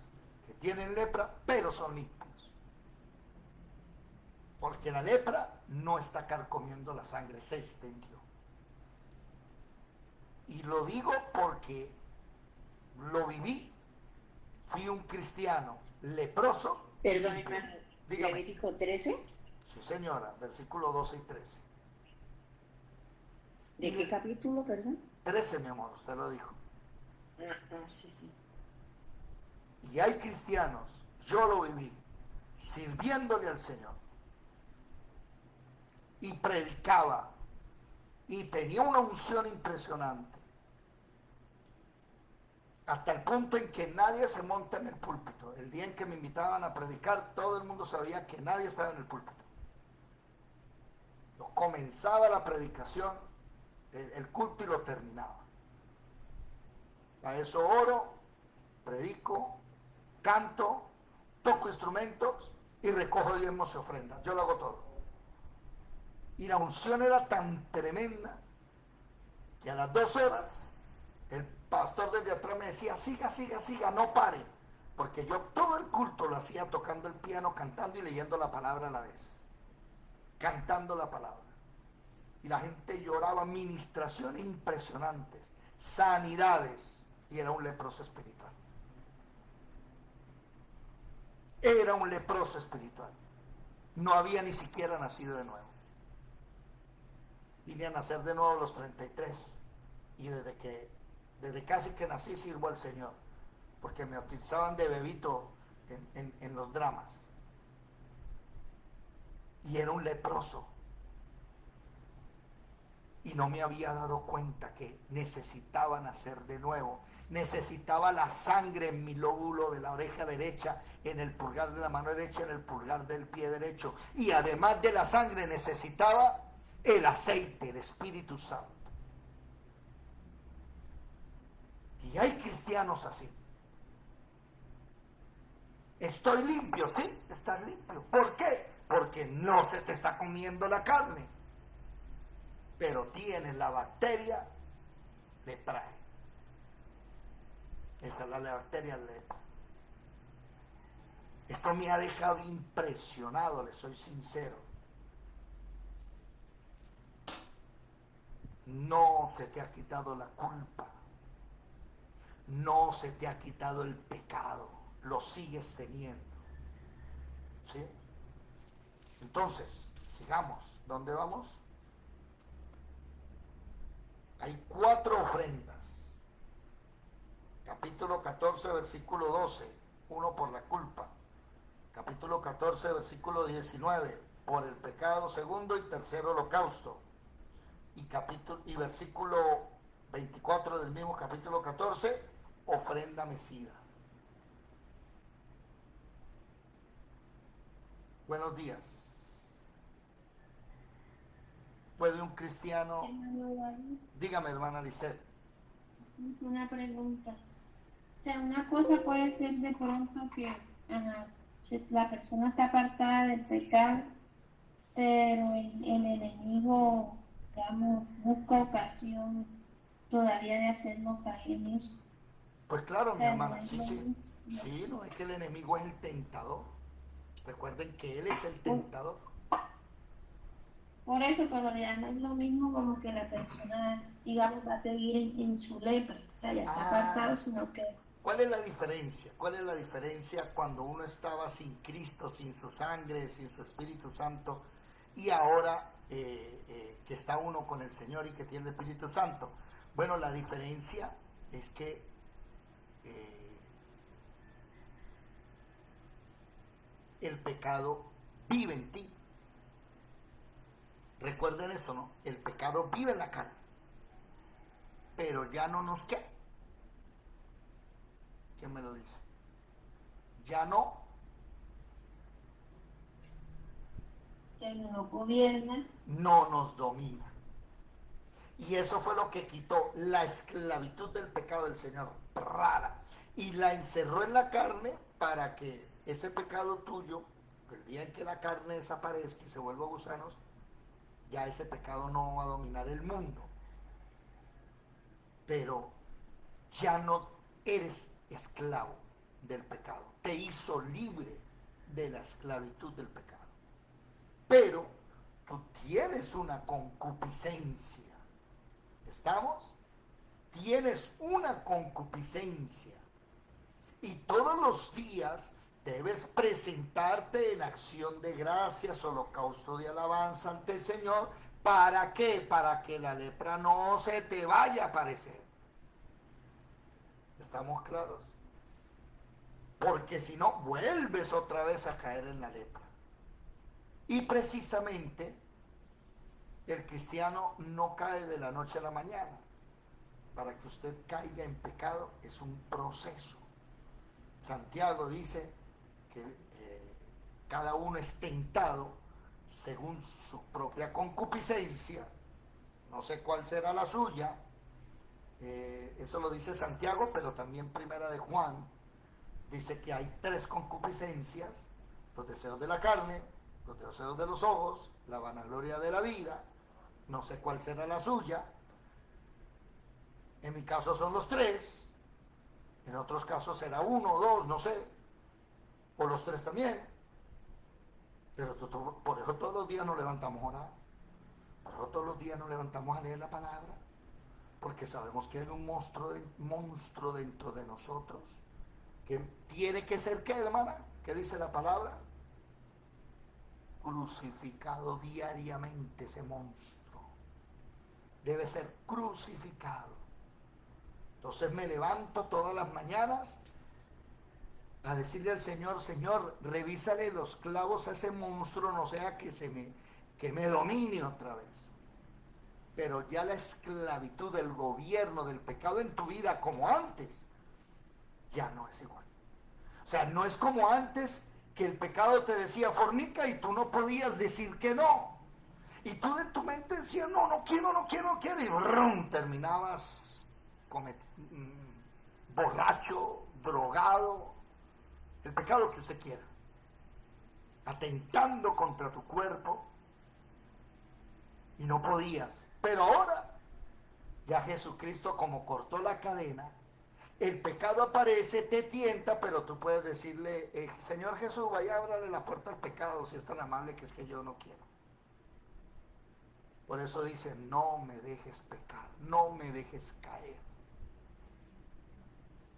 que tienen lepra, pero son limpios. Porque la lepra no está carcomiendo la sangre, se extendió. Y lo digo porque lo viví. Fui un cristiano leproso. Perdón, hermano. Dígame. Levítico 13. Sí, señora, versículo 12 y 13. ¿De qué capítulo, perdón? 13, mi amor, usted lo dijo. Sí. Y hay cristianos, yo lo viví, sirviéndole al Señor. Y predicaba. Y tenía una unción impresionante. Hasta el punto en que nadie se monta en el púlpito. El día en que me invitaban a predicar, todo el mundo sabía que nadie estaba en el púlpito. Yo comenzaba la predicación, el culto y lo terminaba. Para eso oro, predico, canto, toco instrumentos y recojo diezmos y ofrendas. Yo lo hago todo. Y la unción era tan tremenda que a las 2 horas el pastor desde atrás me decía, siga, no pare. Porque yo todo el culto lo hacía tocando el piano, cantando y leyendo la palabra a la vez. Cantando la palabra. Y la gente lloraba, ministraciones impresionantes, sanidades. Y era un leproso espiritual. Era un leproso espiritual. No había ni siquiera nacido de nuevo. Vine a nacer de nuevo a los 33. Y desde casi que nací sirvo al Señor. Porque me utilizaban de bebito en los dramas. Y era un leproso. Y no me había dado cuenta que necesitaba nacer de nuevo. Necesitaba la sangre en mi lóbulo de la oreja derecha, en el pulgar de la mano derecha, en el pulgar del pie derecho. Y además de la sangre necesitaba el aceite, el Espíritu Santo. Y hay cristianos así. Estoy limpio, ¿sí? Estás limpio. ¿Por qué? Porque no se te está comiendo la carne. Pero tienes la bacteria lepra. Esa es la bacteria lepra. Esto me ha dejado impresionado, le soy sincero. No se te ha quitado la culpa. No se te ha quitado el pecado. Lo sigues teniendo. ¿Sí? Entonces, sigamos. ¿Dónde vamos? Hay 4 ofrendas. Capítulo 14, versículo 12. 1 por la culpa. Capítulo 14, versículo 19. Por el pecado. 2 y 3 holocausto. Y versículo 24 del mismo capítulo 14. Ofrenda mecida. Buenos días. ¿Puede un cristiano? Dígame, hermana Lisette. Una pregunta. O sea, una cosa puede ser de pronto que la persona está apartada del pecado, pero el enemigo, digamos, busca ocasión todavía de hacernos caer en eso. Pues claro, mi Pero hermana, no es sí, lo sí. mismo. Sí, no es que el enemigo es el tentador. Recuerden que Él es el tentador. Por eso, pero ya no es lo mismo como que la persona, digamos, va a seguir en su lepra, o sea, ya está apartado, sino que ¿Cuál es la diferencia? ¿Cuál es la diferencia cuando uno estaba sin Cristo, sin su sangre, sin su Espíritu Santo, y ahora que está uno con el Señor y que tiene el Espíritu Santo? Bueno, la diferencia es que el pecado vive en ti. Recuerden eso, ¿no? El pecado vive en la carne, pero ya no nos queda. ¿Quién me lo dice? Ya no. no gobierna. No nos domina. Y eso fue lo que quitó la esclavitud del pecado del Señor. Rara. Y la encerró en la carne para que ese pecado tuyo, el día en que la carne desaparezca y se vuelva gusanos, ya ese pecado no va a dominar el mundo. Pero ya no eres esclavo del pecado. Te hizo libre de la esclavitud del pecado. Pero tú tienes una concupiscencia. ¿Estamos? Tienes una concupiscencia. Y todos los días debes presentarte en acción de gracias, holocausto de alabanza ante el Señor. ¿Para qué? Para que la lepra no se te vaya a aparecer. ¿Estamos claros? Porque si no, vuelves otra vez a caer en la lepra. Y precisamente el cristiano no cae de la noche a la mañana. Para que usted caiga en pecado es un proceso. Santiago dice que cada uno es tentado según su propia concupiscencia. No sé cuál será la suya. Eso lo dice Santiago, pero también Primera de Juan dice que hay 3 concupiscencias: los deseos de la carne, los deseos de los ojos, la vanagloria de la vida. No sé cuál será la suya. En mi caso son los 3, en otros casos será 1 o 2, no sé, o los 3 también. Pero por eso todos los días nos levantamos a orar, por eso todos los días nos levantamos a leer la palabra, porque sabemos que hay un monstruo dentro de nosotros que tiene que ser, ¿qué, hermana? ¿Qué dice la palabra? Crucificado diariamente. Ese monstruo debe ser crucificado. Entonces me levanto todas las mañanas a decirle al Señor: Señor, revísale los clavos a ese monstruo, no sea que me domine otra vez. Pero ya la esclavitud del gobierno del pecado en tu vida, como antes, ya no es igual. O sea, no es como antes, que el pecado te decía fornica y tú no podías decir que no. Y tú de tu mente decías: no, no quiero. Y ¡brum!, terminabas borracho, drogado, el pecado que usted quiera, atentando contra tu cuerpo, y no podías. Pero ahora ya Jesucristo, como cortó la cadena, el pecado aparece, te tienta, pero tú puedes decirle: Señor Jesús, vaya, ábrale la puerta al pecado, si es tan amable, que es que yo no quiero. Por eso dice: no me dejes pecar, no me dejes caer.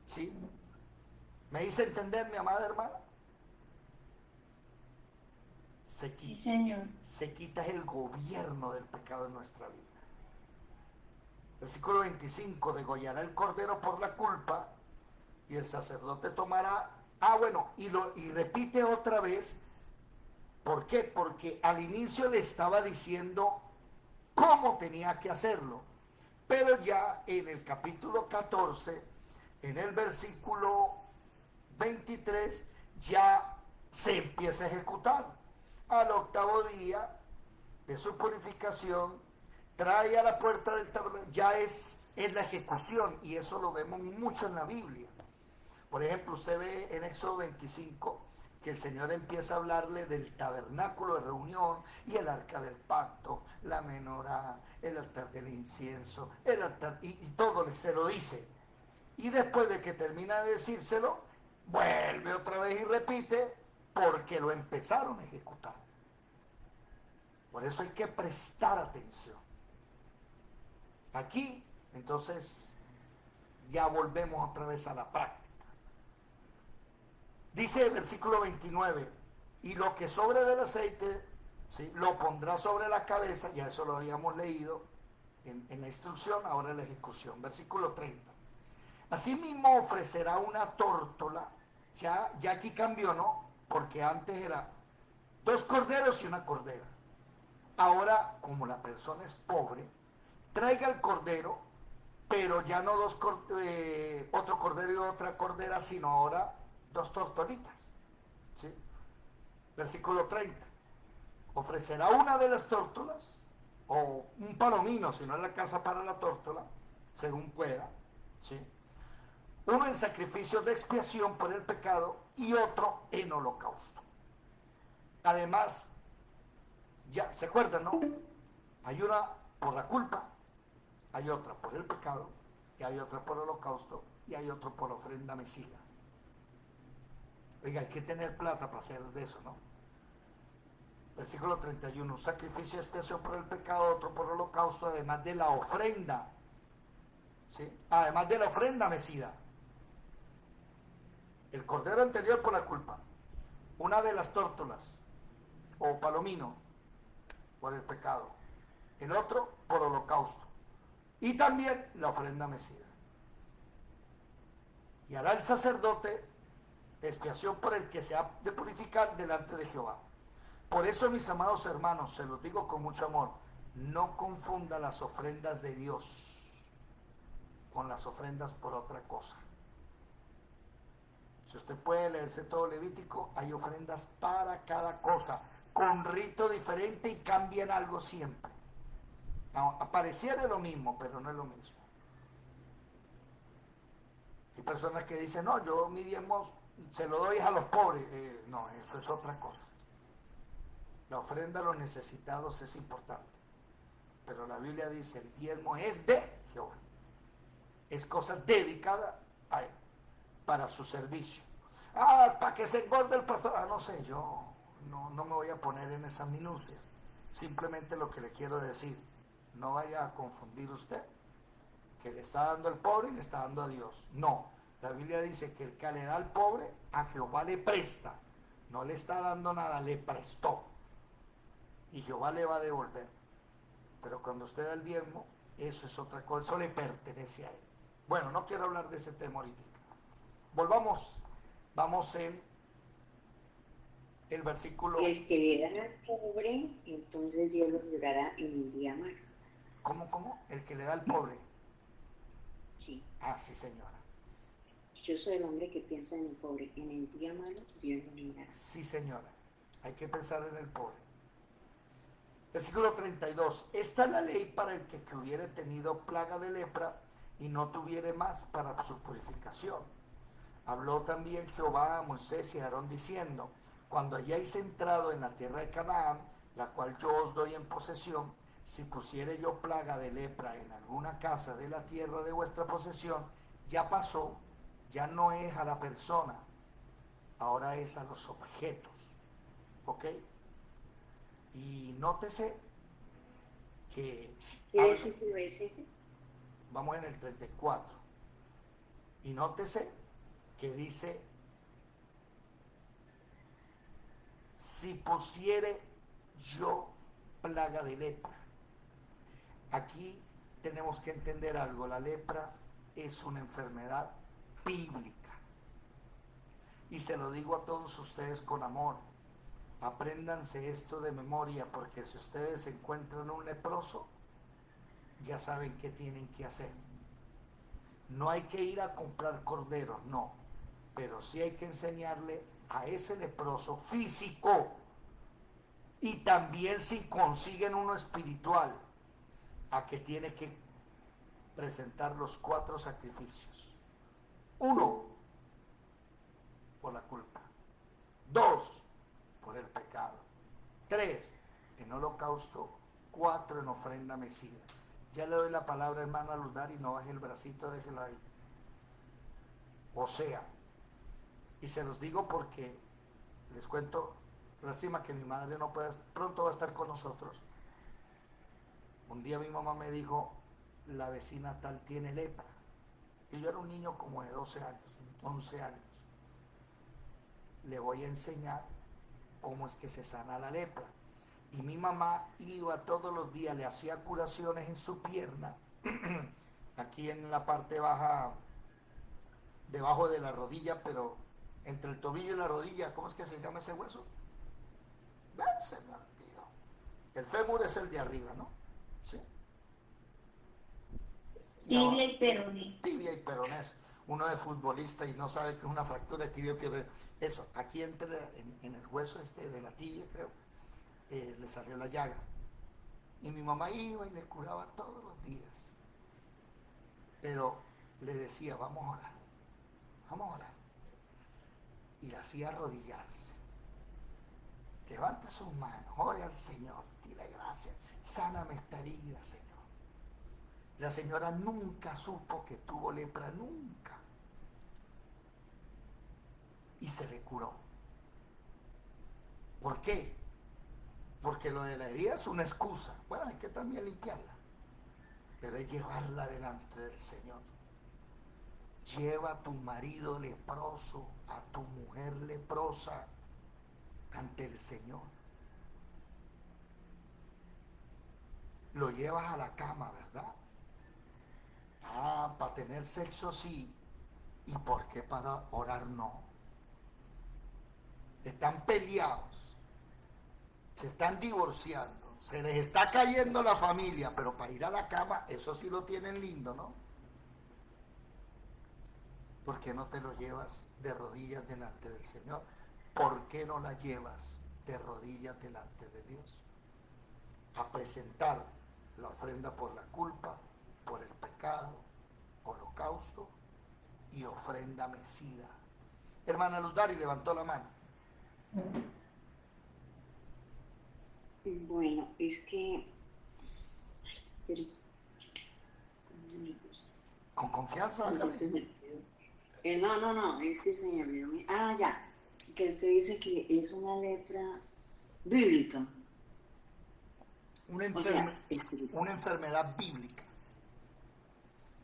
¿Sí? ¿Me hice entender, mi amada hermana? Sí, Señor. Se quita el gobierno del pecado en nuestra vida. Versículo 25: degollará el cordero por la culpa, y el sacerdote tomará. Y repite otra vez. ¿Por qué? Porque al inicio le estaba diciendo cómo tenía que hacerlo, pero ya en el capítulo 14, en el versículo 23, ya se empieza a ejecutar. Al 8º día de su purificación, trae a la puerta del tabernáculo. Ya es la ejecución, y eso lo vemos mucho en la Biblia. Por ejemplo, usted ve en Éxodo 25 que el Señor empieza a hablarle del tabernáculo de reunión y el arca del pacto, la menorá, el altar del incienso, el altar, y todo se lo dice. Y después de que termina de decírselo, vuelve otra vez y repite: porque lo empezaron a ejecutar. Por eso hay que prestar atención. Aquí, entonces, ya volvemos otra vez a la práctica. Dice el versículo 29, y lo que sobre del aceite, ¿sí?, lo pondrá sobre la cabeza, ya eso lo habíamos leído en la instrucción, ahora en la ejecución. Versículo 30. Asimismo ofrecerá una tórtola, ya aquí cambió, ¿no? Porque antes era 2 corderos y una cordera. Ahora, como la persona es pobre, traiga el cordero, pero ya no otro cordero y otra cordera, sino ahora 2 tortolitas, ¿sí? Versículo 30. Ofrecerá una de las tórtolas, o un palomino, si no es la casa para la tórtola, según pueda, ¿sí? Uno en sacrificio de expiación por el pecado y otro en holocausto. Además, ya se acuerdan, ¿no? Hay una por la culpa, hay otra por el pecado, y hay otra por holocausto, y hay otro por ofrenda mesiga. Oiga, hay que tener plata para hacer de eso, ¿no? Versículo 31, sacrificio de expiación por el pecado, otro por holocausto, además de la ofrenda, ¿sí? Además de la ofrenda mecida. El cordero anterior por la culpa, una de las tórtolas, o palomino, por el pecado, el otro por holocausto, y también la ofrenda mecida. Y hará el sacerdote expiación por el que se ha de purificar delante de Jehová. Por eso, mis amados hermanos, se los digo con mucho amor, no confunda las ofrendas de Dios con las ofrendas por otra cosa. Si usted puede leerse todo Levítico, hay ofrendas para cada cosa, con rito diferente y cambian algo siempre. Apareciera lo mismo, pero no es lo mismo. Hay personas que dicen, no, yo mi diezmo se lo doy a los pobres. No, eso es otra cosa. La ofrenda a los necesitados es importante, pero la Biblia dice, el diezmo es de Jehová. Es cosa dedicada a él, para su servicio. Para que se engorde el pastor. No sé, yo no me voy a poner en esas minucias. Simplemente lo que le quiero decir, no vaya a confundir usted que le está dando al pobre y le está dando a Dios. No, la Biblia dice que el que le da al pobre, a Jehová le presta. No le está dando nada, le prestó. Y Jehová le va a devolver. Pero cuando usted da el diezmo, eso es otra cosa, eso le pertenece a él. Bueno, no quiero hablar de ese tema ahorita. Volvamos, vamos en el versículo. El que le da al pobre, entonces Dios lo librará en el día malo. ¿Cómo? El que le da al pobre. Sí. Sí, señora. Yo soy el hombre que piensa en el pobre. En el día malo, Dios lo librará. Sí, señora. Hay que pensar en el pobre. Versículo 32. Esta es la ley para el que hubiere tenido plaga de lepra y no tuviere más para su purificación. Habló también Jehová a Moisés y a Aarón diciendo, cuando hayáis entrado en la tierra de Canaán, la cual yo os doy en posesión, si pusiere yo plaga de lepra en alguna casa de la tierra de vuestra posesión, ya pasó, ya no es a la persona, ahora es a los objetos. ¿Ok? Y nótese que... ¿Qué versículo es ese? Vamos en el 34. Y nótese que dice, si pusiere yo plaga de lepra. Aquí tenemos que entender algo, la lepra es una enfermedad bíblica. Y se lo digo a todos ustedes con amor, apréndanse esto de memoria, porque si ustedes encuentran un leproso, ya saben qué tienen que hacer. No hay que ir a comprar corderos, no, pero sí hay que enseñarle a ese leproso físico, y también si consiguen uno espiritual, a que tiene que presentar los 4 sacrificios. 1, por la culpa. 2, por el pecado. 3, en holocausto. 4, en ofrenda mecida. Ya le doy la palabra, hermana Luzar, y no baje el bracito, déjelo ahí. O sea, y se los digo porque Les cuento, lástima que mi madre no pueda, pronto va a estar con nosotros. Un día mi mamá me dijo, la vecina tal tiene lepra. Y yo era un niño como de 12 años, 11 años. Le voy a enseñar cómo es que se sana la lepra. Y mi mamá iba todos los días, le hacía curaciones en su pierna, aquí en la parte baja, debajo de la rodilla, pero entre el tobillo y la rodilla, ¿cómo es que se llama ese hueso? Se me olvidó. El fémur es el de arriba, ¿no? Sí. Tibia y peroné. Tibia y peroné. Uno de futbolista y no sabe que es una fractura de tibia y peroné. Eso, aquí entre en el hueso de la tibia, creo, le salió la llaga. Y mi mamá iba y le curaba todos los días. Pero le decía, vamos a orar, vamos a orar. Y la hacía arrodillarse. Levante sus manos, ore al Señor, dile gracias, sáname esta herida, Señor. La señora nunca supo que tuvo lepra, nunca. Y se le curó. ¿Por qué? Porque lo de la herida es una excusa. Bueno, hay que también limpiarla. Pero es llevarla delante del Señor. Lleva a tu marido leproso, a tu mujer leprosa, ante el Señor. Lo llevas a la cama, ¿verdad? Ah, para tener sexo sí. ¿Y por qué para orar no? Están peleados, se están divorciando, se les está cayendo la familia, pero para ir a la cama, eso sí lo tienen lindo, ¿no? ¿Por qué no te lo llevas de rodillas delante del Señor? ¿Por qué no la llevas de rodillas delante de Dios? A presentar la ofrenda por la culpa, por el pecado, holocausto y ofrenda mecida. Hermana Luz Dari levantó la mano. Bueno, es que... Pero, ¿cómo me gusta? Con confianza. No, es que se me olvidó. Ya, que se dice que es una lepra bíblica. Una enfermedad bíblica.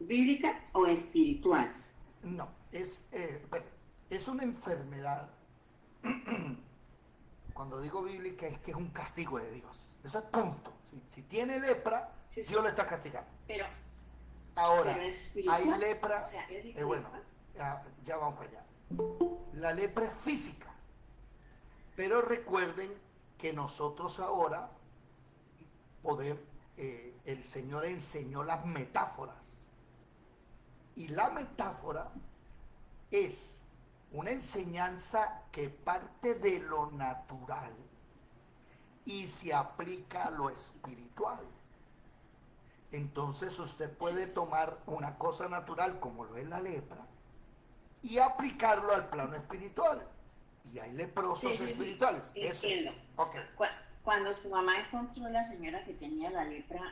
¿Bíblica o espiritual? No, es una enfermedad. Cuando digo bíblica es que es un castigo de Dios. Eso es punto. Si tiene lepra, sí. Dios le está castigando. Pero ahora, es hay lepra. O sea, bueno, ya vamos para allá. La lepra es física. Pero recuerden que nosotros ahora podemos, el Señor enseñó las metáforas. Y la metáfora es una enseñanza que parte de lo natural y se aplica a lo espiritual. Entonces usted puede tomar una cosa natural como lo es la lepra y aplicarlo al plano espiritual. Y hay leprosos espirituales. Eso entiendo. es. Okay. Cuando su mamá encontró a la señora que tenía la lepra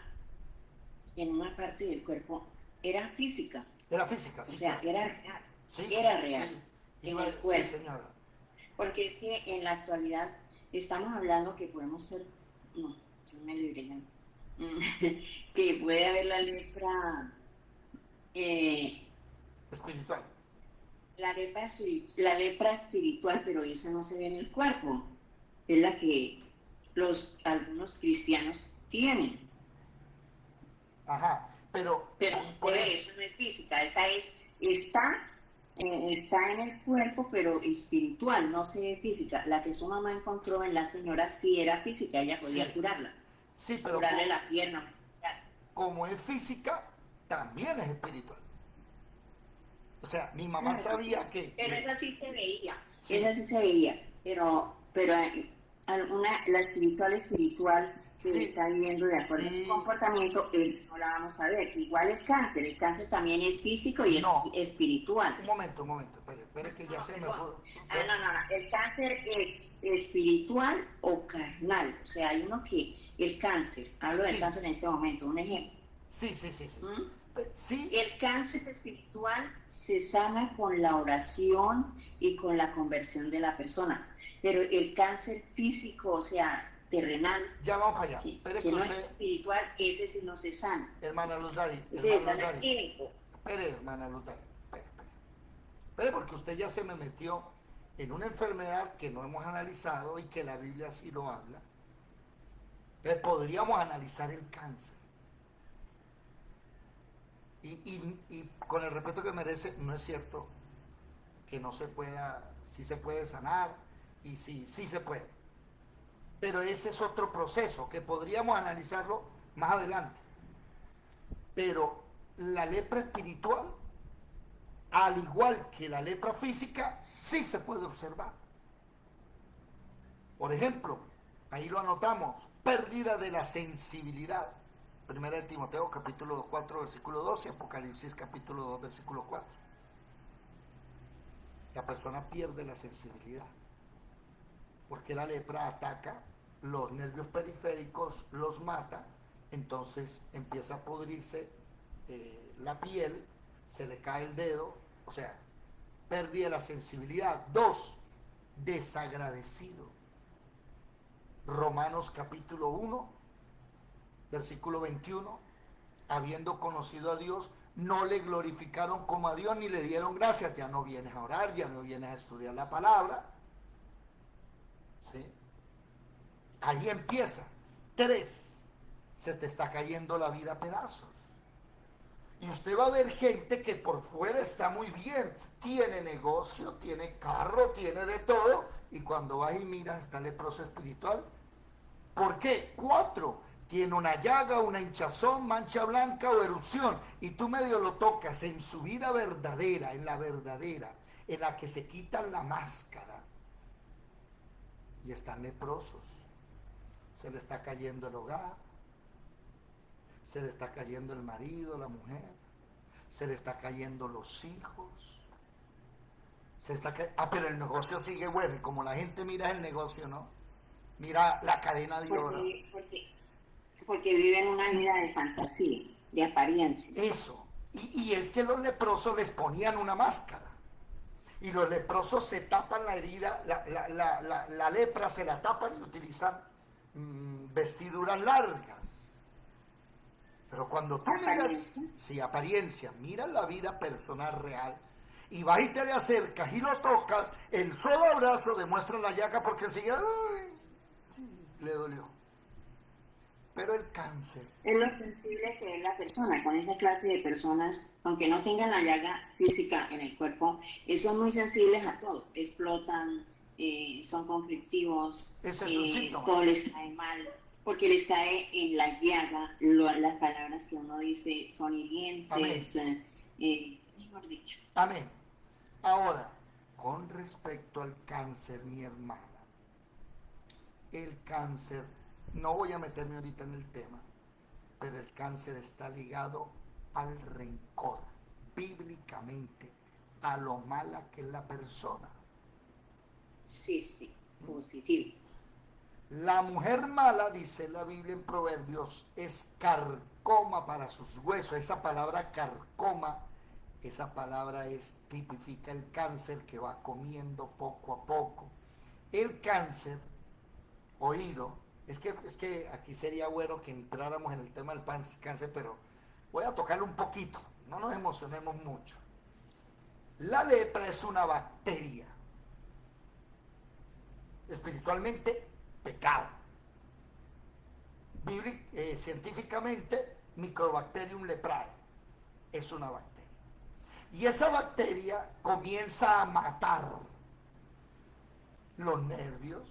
en una parte del cuerpo, era física. Era física, sí. O sea, era real. Sí, era real. Sí. En el cuerpo. Sí, señora. Porque es que en la actualidad estamos hablando que podemos ser, no me libré, que puede haber la lepra espiritual. La lepra espiritual, pero esa no se ve en el cuerpo. Es la que algunos cristianos tienen. Ajá, pero eso no es física, esa está en el cuerpo, pero espiritual, no se ve física. La que su mamá encontró en la señora sí era física, ella podía curarla. Sí, pero curarle la pierna. Como es física, también es espiritual. O sea, mi mamá sabía que... Pero esa sí se veía, esa sí se veía, pero la espiritual que se está viendo de acuerdo al comportamiento, no la vamos a ver. Igual el cáncer también es físico y es espiritual. Un momento, espere que ya se me fue. No, el cáncer es espiritual o carnal, o sea, hay uno que, el cáncer, hablo del cáncer en este momento, un ejemplo. Sí. Sí. El cáncer espiritual se sana con la oración y con la conversión de la persona. pero el cáncer físico, o sea, terrenal, Ya vamos para allá. que, Espere que que no es usted, espiritual, ese sí no se sana. hermana Lutari, Ese hermana sana es Lutari. químico. Espere, hermana Lutari. Espere, porque usted ya se me metió en una enfermedad que no hemos analizado y que la Biblia sí lo habla. Entonces podríamos analizar el cáncer. Y con el respeto que merece, no es cierto que no se pueda, sí se puede sanar y sí se puede. Pero ese es otro proceso que podríamos analizarlo más adelante. Pero la lepra espiritual, al igual que la lepra física, sí se puede observar. Por ejemplo, ahí lo anotamos, pérdida de la sensibilidad. Primera de Timoteo capítulo 4 versículo 12, Apocalipsis capítulo 2 versículo 4. La persona pierde la sensibilidad porque la lepra ataca los nervios periféricos, los mata, entonces empieza a pudrirse la piel, se le cae el dedo, o sea, pérdida de la sensibilidad. 2, desagradecido. Romanos capítulo 1, versículo 21, habiendo conocido a Dios, no le glorificaron como a Dios ni le dieron gracias. Ya no vienes a orar, ya no vienes a estudiar la palabra. ¿Sí? Ahí empieza. 3, se te está cayendo la vida a pedazos. Y usted va a ver gente que por fuera está muy bien, tiene negocio, tiene carro, tiene de todo, y cuando vas y miras está leproso espiritual. ¿Por qué? 4, tiene una llaga, una hinchazón, mancha blanca o erupción, y tú medio lo tocas en su vida verdadera, en la verdadera, en la que se quitan la máscara, y están leprosos. Se le está cayendo el hogar, se le está cayendo el marido, la mujer, se le está cayendo los hijos, pero el negocio sigue bueno, y como la gente mira el negocio, ¿no? Mira la cadena de oro. Porque viven una vida de fantasía, de apariencia. Eso. Y es que los leprosos les ponían una máscara. Y los leprosos se tapan la herida, la lepra se la tapan y utilizan vestiduras largas. Pero cuando tú miras, sí, apariencia, miras la vida personal real, y vas y te le acercas y lo tocas, el solo abrazo demuestra la llaga porque enseguida le dolió. Pero el cáncer es lo sensible que es la persona. Con esa clase de personas, aunque no tengan la llaga física en el cuerpo, son muy sensibles a todo. Explotan, son conflictivos, todo les cae mal, porque les cae en la llaga. Las palabras que uno dice son hirientes, mejor dicho. Amén. Ahora, con respecto al cáncer, mi hermana, el cáncer, no voy a meterme ahorita en el tema, pero el cáncer está ligado al rencor, bíblicamente, a lo mala que es la persona. Sí, positivo. La mujer mala, dice la Biblia en Proverbios, es carcoma para sus huesos. Esa palabra carcoma, esa palabra tipifica el cáncer que va comiendo poco a poco. El cáncer, oído, es que aquí sería bueno que entráramos en el tema del cáncer, pero voy a tocarlo un poquito, no nos emocionemos mucho. La lepra es una bacteria, espiritualmente pecado. Científicamente, Microbacterium leprae es una bacteria. Y esa bacteria comienza a matar los nervios,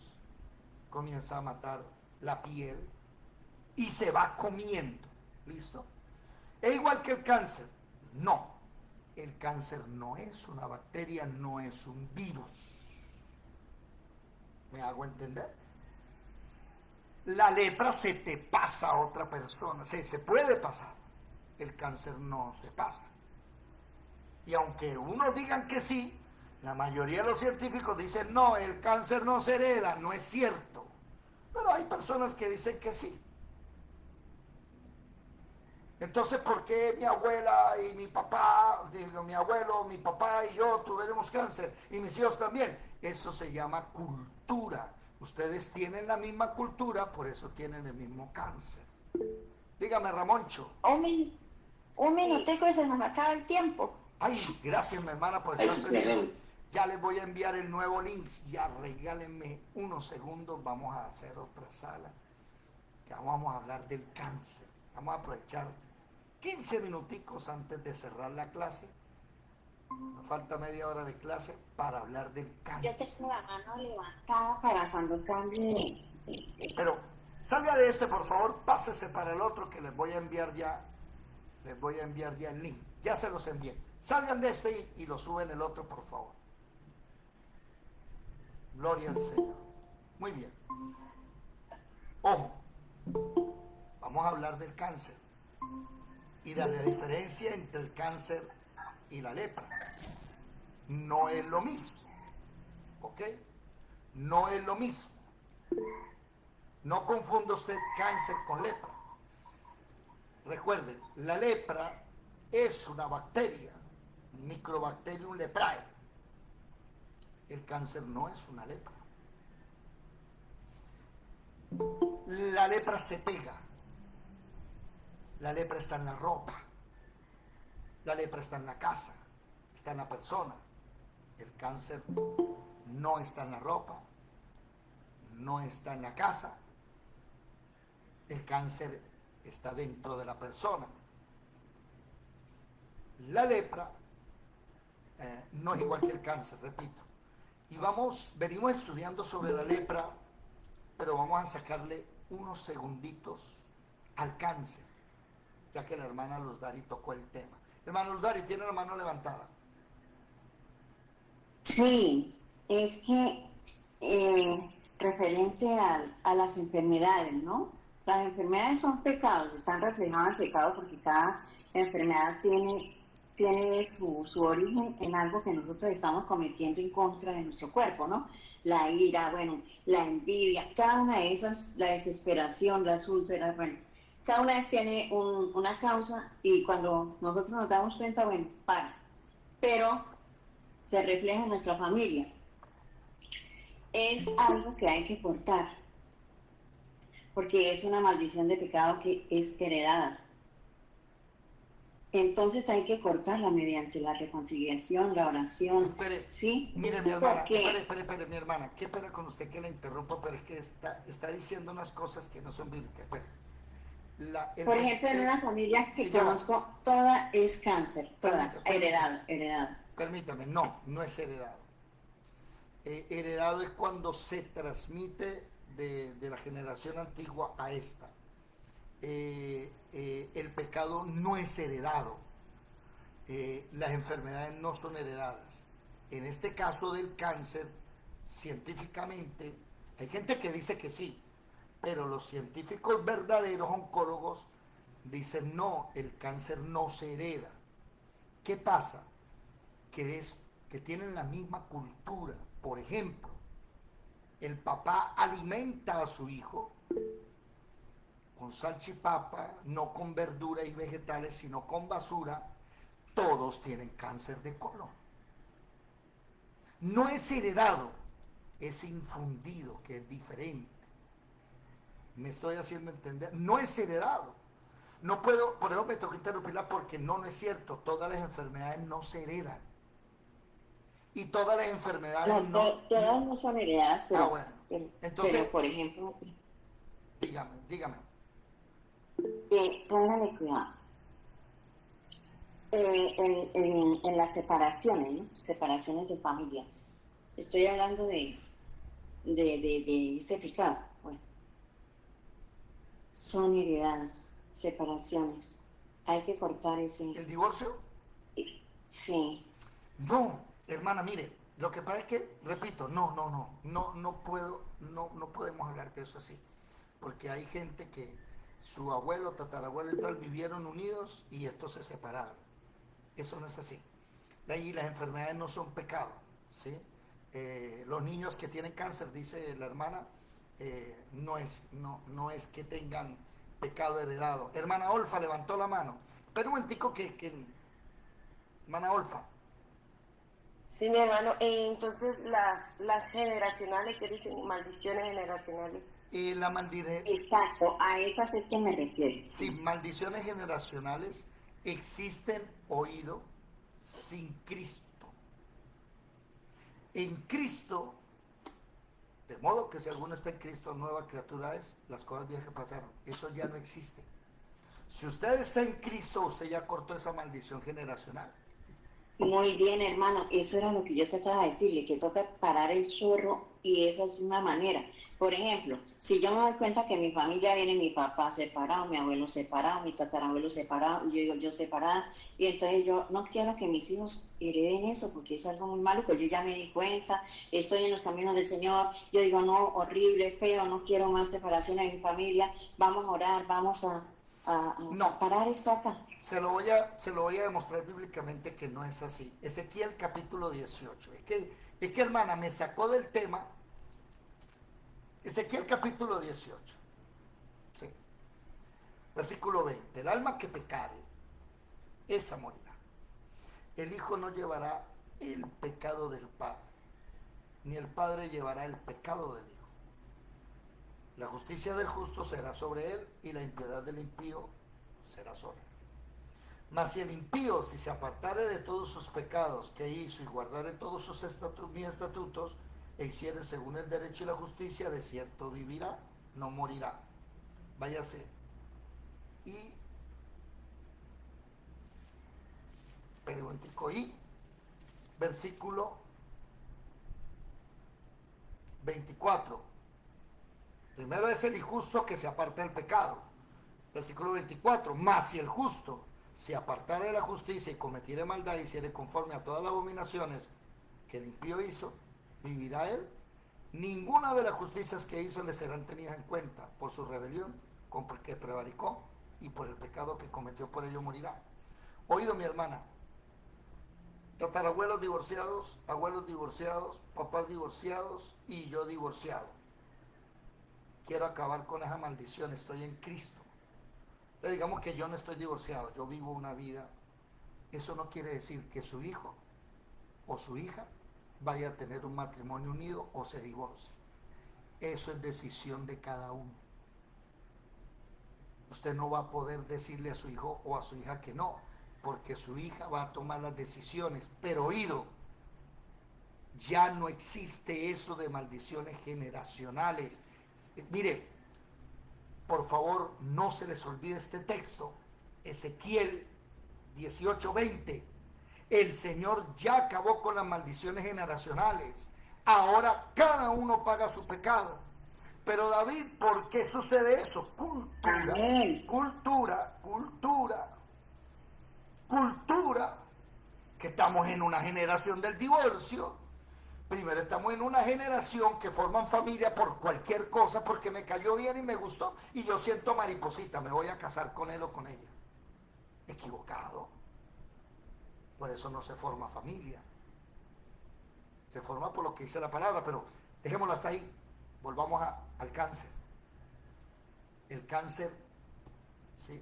comienza a matar la piel y se va comiendo. ¿Listo? Es igual que el cáncer. No, el cáncer no es una bacteria, no es un virus. ¿Me hago entender? La lepra se te pasa a otra persona, se puede pasar. El cáncer no se pasa. Y aunque unos digan que sí, la mayoría de los científicos dicen no, el cáncer no se hereda, no es cierto. Pero hay personas que dicen que sí. Entonces, ¿por qué mi abuela y mi papá, digo, mi abuelo, mi papá y yo tuvimos cáncer y mis hijos también? Eso se llama cultura. cultura. Ustedes tienen la misma cultura, por eso tienen el mismo cáncer. Dígame, Ramoncho. Un minutico y se nos acaba el tiempo. Ay, gracias, mi hermana, por estar pendiente. Ya les voy a enviar el nuevo link. Ya regálenme unos segundos. Vamos a hacer otra sala. Que vamos a hablar del cáncer. Vamos a aprovechar 15 minuticos antes de cerrar la clase. Nos falta media hora de clase para hablar del cáncer. Yo tengo la mano levantada para cuando cambie. Pero salga de este, por favor, pásese para el otro que les voy a enviar ya. Les voy a enviar ya el link. Ya se los envié. Salgan de este y lo suben el otro, por favor. Gloria al Señor. Muy bien. Ojo. Vamos a hablar del cáncer y de la diferencia entre el cáncer y la lepra. No es lo mismo. ¿Ok? No es lo mismo. No confunda usted cáncer con lepra. Recuerden, la lepra es una bacteria, Microbacterium leprae. El cáncer no es una lepra. La lepra se pega. La lepra está en la ropa. La lepra está en la casa. Está en la persona. El cáncer no está en la ropa. No está en la casa. El cáncer está dentro de la persona. La lepra no es igual que el cáncer, repito. Y venimos estudiando sobre la lepra, pero vamos a sacarle unos segunditos al cáncer, ya que la hermana Luzdari tocó el tema. Hermana Luzdari, ¿tiene la mano levantada? Sí, es que referente a las enfermedades, ¿no? Las enfermedades son pecados, están reflejadas en pecado porque cada enfermedad tiene su origen en algo que nosotros estamos cometiendo en contra de nuestro cuerpo, ¿no? La ira, bueno, la envidia, cada una de esas, la desesperación, las úlceras, bueno, cada una de ellas tiene una causa y cuando nosotros nos damos cuenta, bueno, pero se refleja en nuestra familia. Es algo que hay que cortar, porque es una maldición de pecado que es heredada. Entonces hay que cortarla mediante la reconciliación, la oración. Espere, ¿sí? mire, mi hermana, Porque, espere, mi hermana, qué pena con usted que la interrumpa, pero es que está diciendo unas cosas que no son bíblicas. Espere. por ejemplo, en una familia que conozco, toda es cáncer, toda, heredado. Permítame, no es heredado. Heredado es cuando se transmite de la generación antigua a esta. El pecado no es heredado. Las enfermedades no son heredadas. En este caso del cáncer, científicamente, hay gente que dice que sí, pero los científicos verdaderos oncólogos dicen no, el cáncer no se hereda. ¿Qué pasa? Que tienen la misma cultura. Por ejemplo, el papá alimenta a su hijo con salchipapa, no con verdura y vegetales, sino con basura. Todos tienen cáncer de colon. No es heredado, es infundido, que es diferente. Me estoy haciendo entender. No es heredado. No puedo, por eso me tengo que interrumpirla porque no es cierto. Todas las enfermedades no se heredan. Y todas las enfermedades todas no son heredadas, pero, bueno. Entonces, pero por ejemplo, dígame. Póngale cuidado. En las separaciones, ¿no? Separaciones de familia. Estoy hablando de ese pecado. Bueno, son heredadas, separaciones. Hay que cortar ese. ¿El divorcio? Sí. No, hermana, mire, lo que pasa es que, repito, no podemos hablar de eso así. Porque hay gente que su abuelo, tatarabuelo y tal vivieron unidos y estos se separaron. Eso no es así. Y las enfermedades no son pecado, ¿sí? Los niños que tienen cáncer, dice la hermana, no es que tengan pecado heredado. Hermana Olfa levantó la mano. Pero un momentico que hermana Olfa. Sí, mi hermano. Entonces, las generacionales, ¿qué dicen? Maldiciones generacionales. La maldición. Exacto, a esas es que me refiero. Sí, maldiciones generacionales existen oído sin Cristo. En Cristo, de modo que si alguno está en Cristo, nueva criatura es, las cosas viejas pasaron. Eso ya no existe. Si usted está en Cristo, usted ya cortó esa maldición generacional. Muy bien, hermano, eso era lo que yo trataba de decirle, que toca parar el chorro y esa es una manera. Por ejemplo, si yo me doy cuenta que mi familia viene, mi papá separado, mi abuelo separado, mi tatarabuelo separado, yo separada, y entonces yo no quiero que mis hijos hereden eso porque es algo muy malo, pues yo ya me di cuenta, estoy en los caminos del Señor, yo digo, no, horrible, feo, no quiero más separación en mi familia, vamos a orar, vamos a No, parar esto acá. se lo voy a demostrar bíblicamente que no es así. Ezequiel capítulo 18. Es que hermana, me sacó del tema. Ezequiel capítulo 18. Sí. Versículo 20. El alma que pecare, esa morirá. El hijo no llevará el pecado del padre, ni el padre llevará el pecado del hijo. La justicia del justo será sobre él, y la impiedad del impío será sobre él. Mas si el impío, si se apartare de todos sus pecados que hizo y guardare todos sus mis estatutos, e hiciere según el derecho y la justicia, de cierto vivirá, no morirá. Váyase. Y versículo 24. Primero es el injusto que se aparta del pecado. Versículo 24. Mas si el justo se apartare de la justicia y cometiere maldad y hiciere conforme a todas las abominaciones que el impío hizo, vivirá él. Ninguna de las justicias que hizo le serán tenidas en cuenta. Por su rebelión, con que prevaricó, y por el pecado que cometió, por ello morirá. Oído, mi hermana, tatarabuelos divorciados, abuelos divorciados, papás divorciados y yo divorciado. Quiero acabar con esa maldición, estoy en Cristo. Le digamos que yo no estoy divorciado, yo vivo una vida. Eso no quiere decir que su hijo o su hija vaya a tener un matrimonio unido o se divorcie. Eso es decisión de cada uno. Usted no va a poder decirle a su hijo o a su hija que no, porque su hija va a tomar las decisiones. Pero oído, ya no existe eso de maldiciones generacionales. Mire, por favor, no se les olvide este texto. Ezequiel 18:20. El Señor ya acabó con las maldiciones generacionales. Ahora cada uno paga su pecado. Pero David, ¿por qué sucede eso? Cultura. Que estamos en una generación del divorcio. Primero estamos en una generación que forman familia por cualquier cosa, porque me cayó bien y me gustó, y yo siento mariposita, me voy a casar con él o con ella. Equivocado. Por eso no se forma familia. Se forma por lo que dice la palabra, pero dejémoslo hasta ahí. Volvamos al cáncer. El cáncer, ¿sí?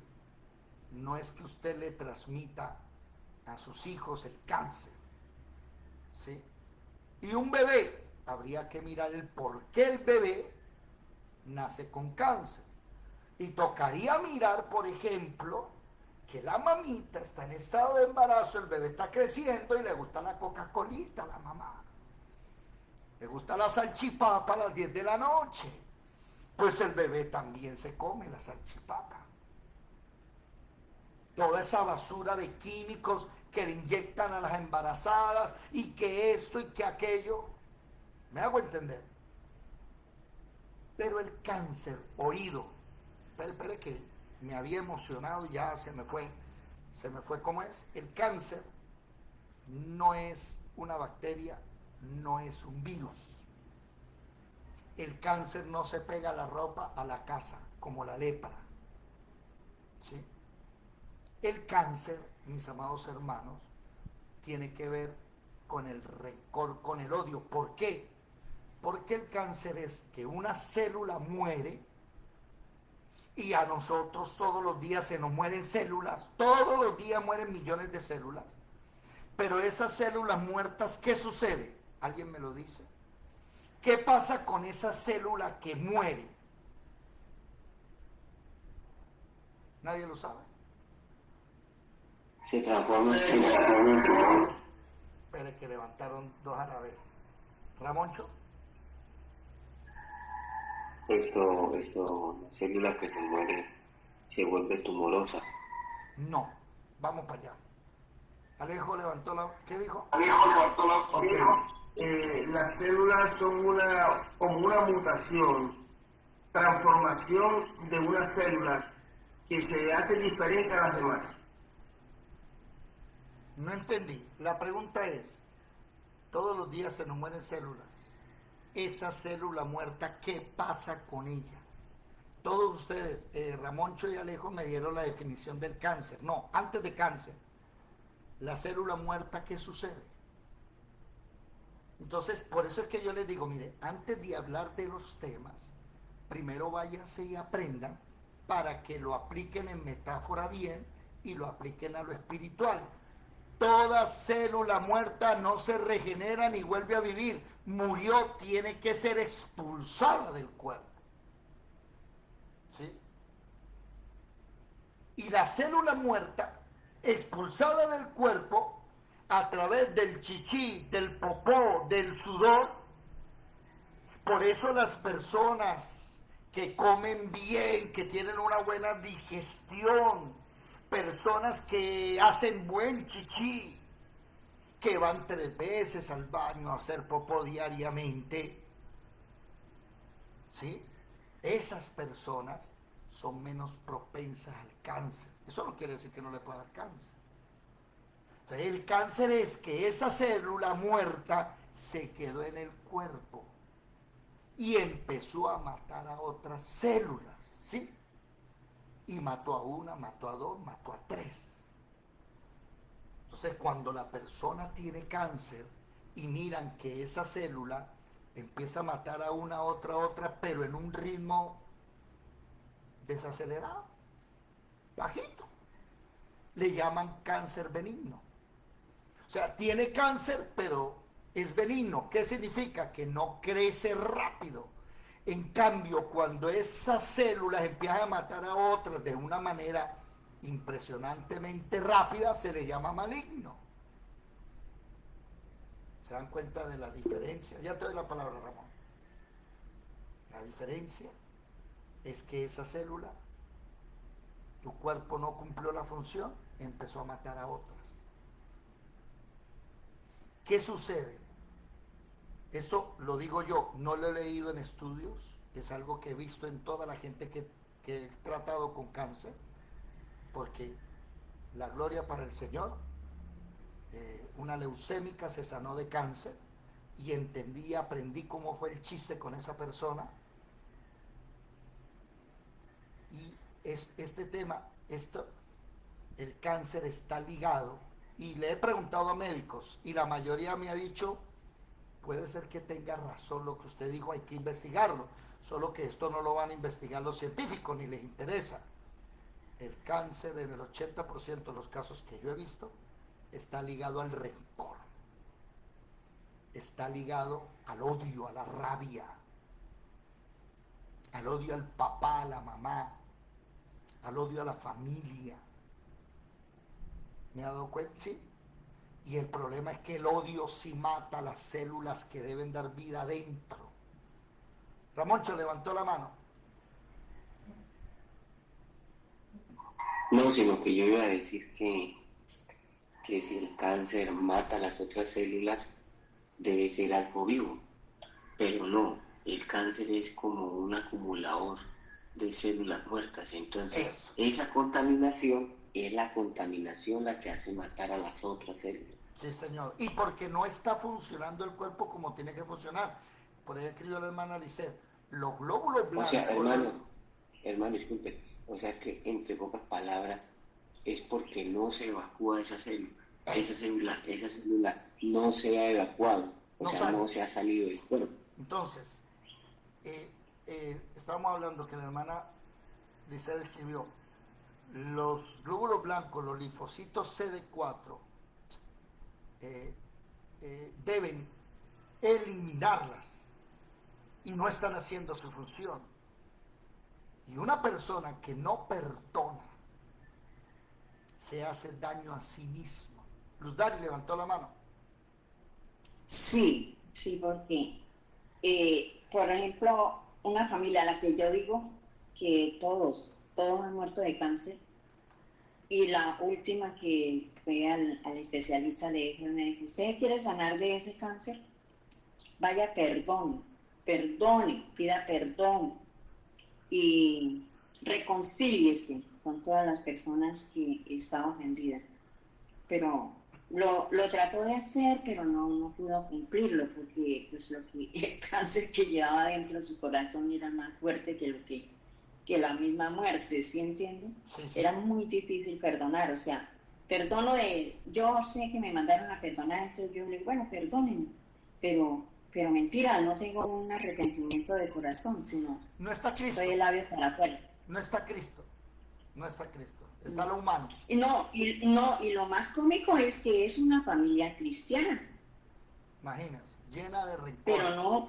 No es que usted le transmita a sus hijos el cáncer, ¿sí? Y un bebé, habría que mirar el por qué el bebé nace con cáncer. Y tocaría mirar, por ejemplo, que la mamita está en estado de embarazo, el bebé está creciendo y le gusta la Coca-Colita a la mamá. Le gusta la salchipapa a las 10 de la noche. Pues el bebé también se come la salchipapa. Toda esa basura de químicos que le inyectan a las embarazadas y que esto y que aquello. ¿Me hago entender? Pero el cáncer, oído. Espere que me había emocionado y ya se me fue. ¿Cómo es? El cáncer no es una bacteria, no es un virus. El cáncer no se pega a la ropa, a la casa, como la lepra. ¿Sí? El cáncer, mis amados hermanos, tiene que ver con el rencor, con el odio. ¿Por qué? Porque el cáncer es que una célula muere y a nosotros todos los días se nos mueren células, todos los días mueren millones de células, Pero esas células muertas, ¿qué sucede? ¿Alguien me lo dice? ¿Qué pasa con esa célula que muere? Nadie lo sabe. Se transforma en tumor. Espere que levantaron dos a la vez. Ramoncho. La célula que se muere se vuelve tumorosa. No, vamos para allá. Alejo levantó la... ¿Qué dijo? Las células son como una mutación, transformación de una célula que se hace diferente a las demás. No entendí. La pregunta es, todos los días se nos mueren células. Esa célula muerta, ¿qué pasa con ella? Todos ustedes, Ramoncho y Alejo, me dieron la definición del cáncer. No, antes de cáncer, la célula muerta, ¿qué sucede? Entonces, por eso es que yo les digo, mire, antes de hablar de los temas, primero váyanse y aprendan para que lo apliquen en metáfora bien y lo apliquen a lo espiritual. Toda célula muerta no se regenera ni vuelve a vivir. Murió, tiene que ser expulsada del cuerpo. ¿Sí? Y la célula muerta, expulsada del cuerpo, a través del chichi, del popó, del sudor. Por eso las personas que comen bien, que tienen una buena digestión, personas que hacen buen chichi, que van 3 veces al baño a hacer popó diariamente, ¿sí? Esas personas son menos propensas al cáncer. Eso no quiere decir que no le pueda dar cáncer. O sea, el cáncer es que esa célula muerta se quedó en el cuerpo y empezó a matar a otras células, ¿sí? Y mató a una, mató a 2, mató a 3. Entonces, cuando la persona tiene cáncer y miran que esa célula empieza a matar a una, otra, pero en un ritmo desacelerado, bajito, le llaman cáncer benigno. O sea, tiene cáncer, pero es benigno. ¿Qué significa? Que no crece rápido. En cambio, cuando esas células empiezan a matar a otras de una manera impresionantemente rápida, se le llama maligno. ¿Se dan cuenta de la diferencia? Ya te doy la palabra, Ramón. La diferencia es que esa célula, tu cuerpo no cumplió la función, empezó a matar a otras. ¿Qué sucede? Esto lo digo yo, no lo he leído en estudios, es algo que he visto en toda la gente que he tratado con cáncer, porque la gloria para el Señor, una leucémica se sanó de cáncer y entendí, aprendí cómo fue el chiste con esa persona. Y este tema, el cáncer está ligado, y le he preguntado a médicos y la mayoría me ha dicho, puede ser que tenga razón lo que usted dijo, hay que investigarlo, solo que esto no lo van a investigar los científicos, ni les interesa. El cáncer en el 80% de los casos que yo he visto está ligado al rencor, está ligado al odio, a la rabia, al odio al papá, a la mamá, al odio a la familia. ¿Me ha dado cuenta? Sí. Y el problema es que el odio sí mata las células que deben dar vida adentro. Ramoncho levantó la mano. No, sino que yo iba a decir que si el cáncer mata las otras células, debe ser algo vivo. Pero no, el cáncer es como un acumulador de células muertas. Entonces, esa contaminación es la contaminación la que hace matar a las otras células. Sí, señor. Y porque no está funcionando el cuerpo como tiene que funcionar. Por ahí escribió la hermana Lisset, los glóbulos blancos... O sea, hermano, disculpe. O sea que, entre pocas palabras, es porque no se evacúa esa célula. Esa célula no se ha evacuado. No se ha salido del cuerpo. Entonces, estábamos hablando que la hermana Lisset escribió, los glóbulos blancos, los linfocitos CD4, deben eliminarlas y no están haciendo su función. Y una persona que no perdona se hace daño a sí mismo. Luz Dari levantó la mano. Sí, sí, porque, por ejemplo, una familia a la que yo digo que todos han muerto de cáncer, y la última que fue al especialista le dijo, ¿usted quiere sanar de ese cáncer? Vaya, perdone, pida perdón y reconcíliese con todas las personas que está ofendida. Pero lo trató de hacer, pero no pudo cumplirlo, porque pues el cáncer que llevaba dentro de su corazón era más fuerte que la misma muerte, ¿sí entienden? Sí, sí. Era muy difícil perdonar, o sea, yo sé que me mandaron a perdonar, entonces yo le digo, bueno, perdónenme, pero mentira, no tengo un arrepentimiento de corazón, sino No está Cristo. soy el labio para afuera. No está Cristo. Está lo humano. Y lo más cómico es que es una familia cristiana. Imagínense, llena de rencor. Pero no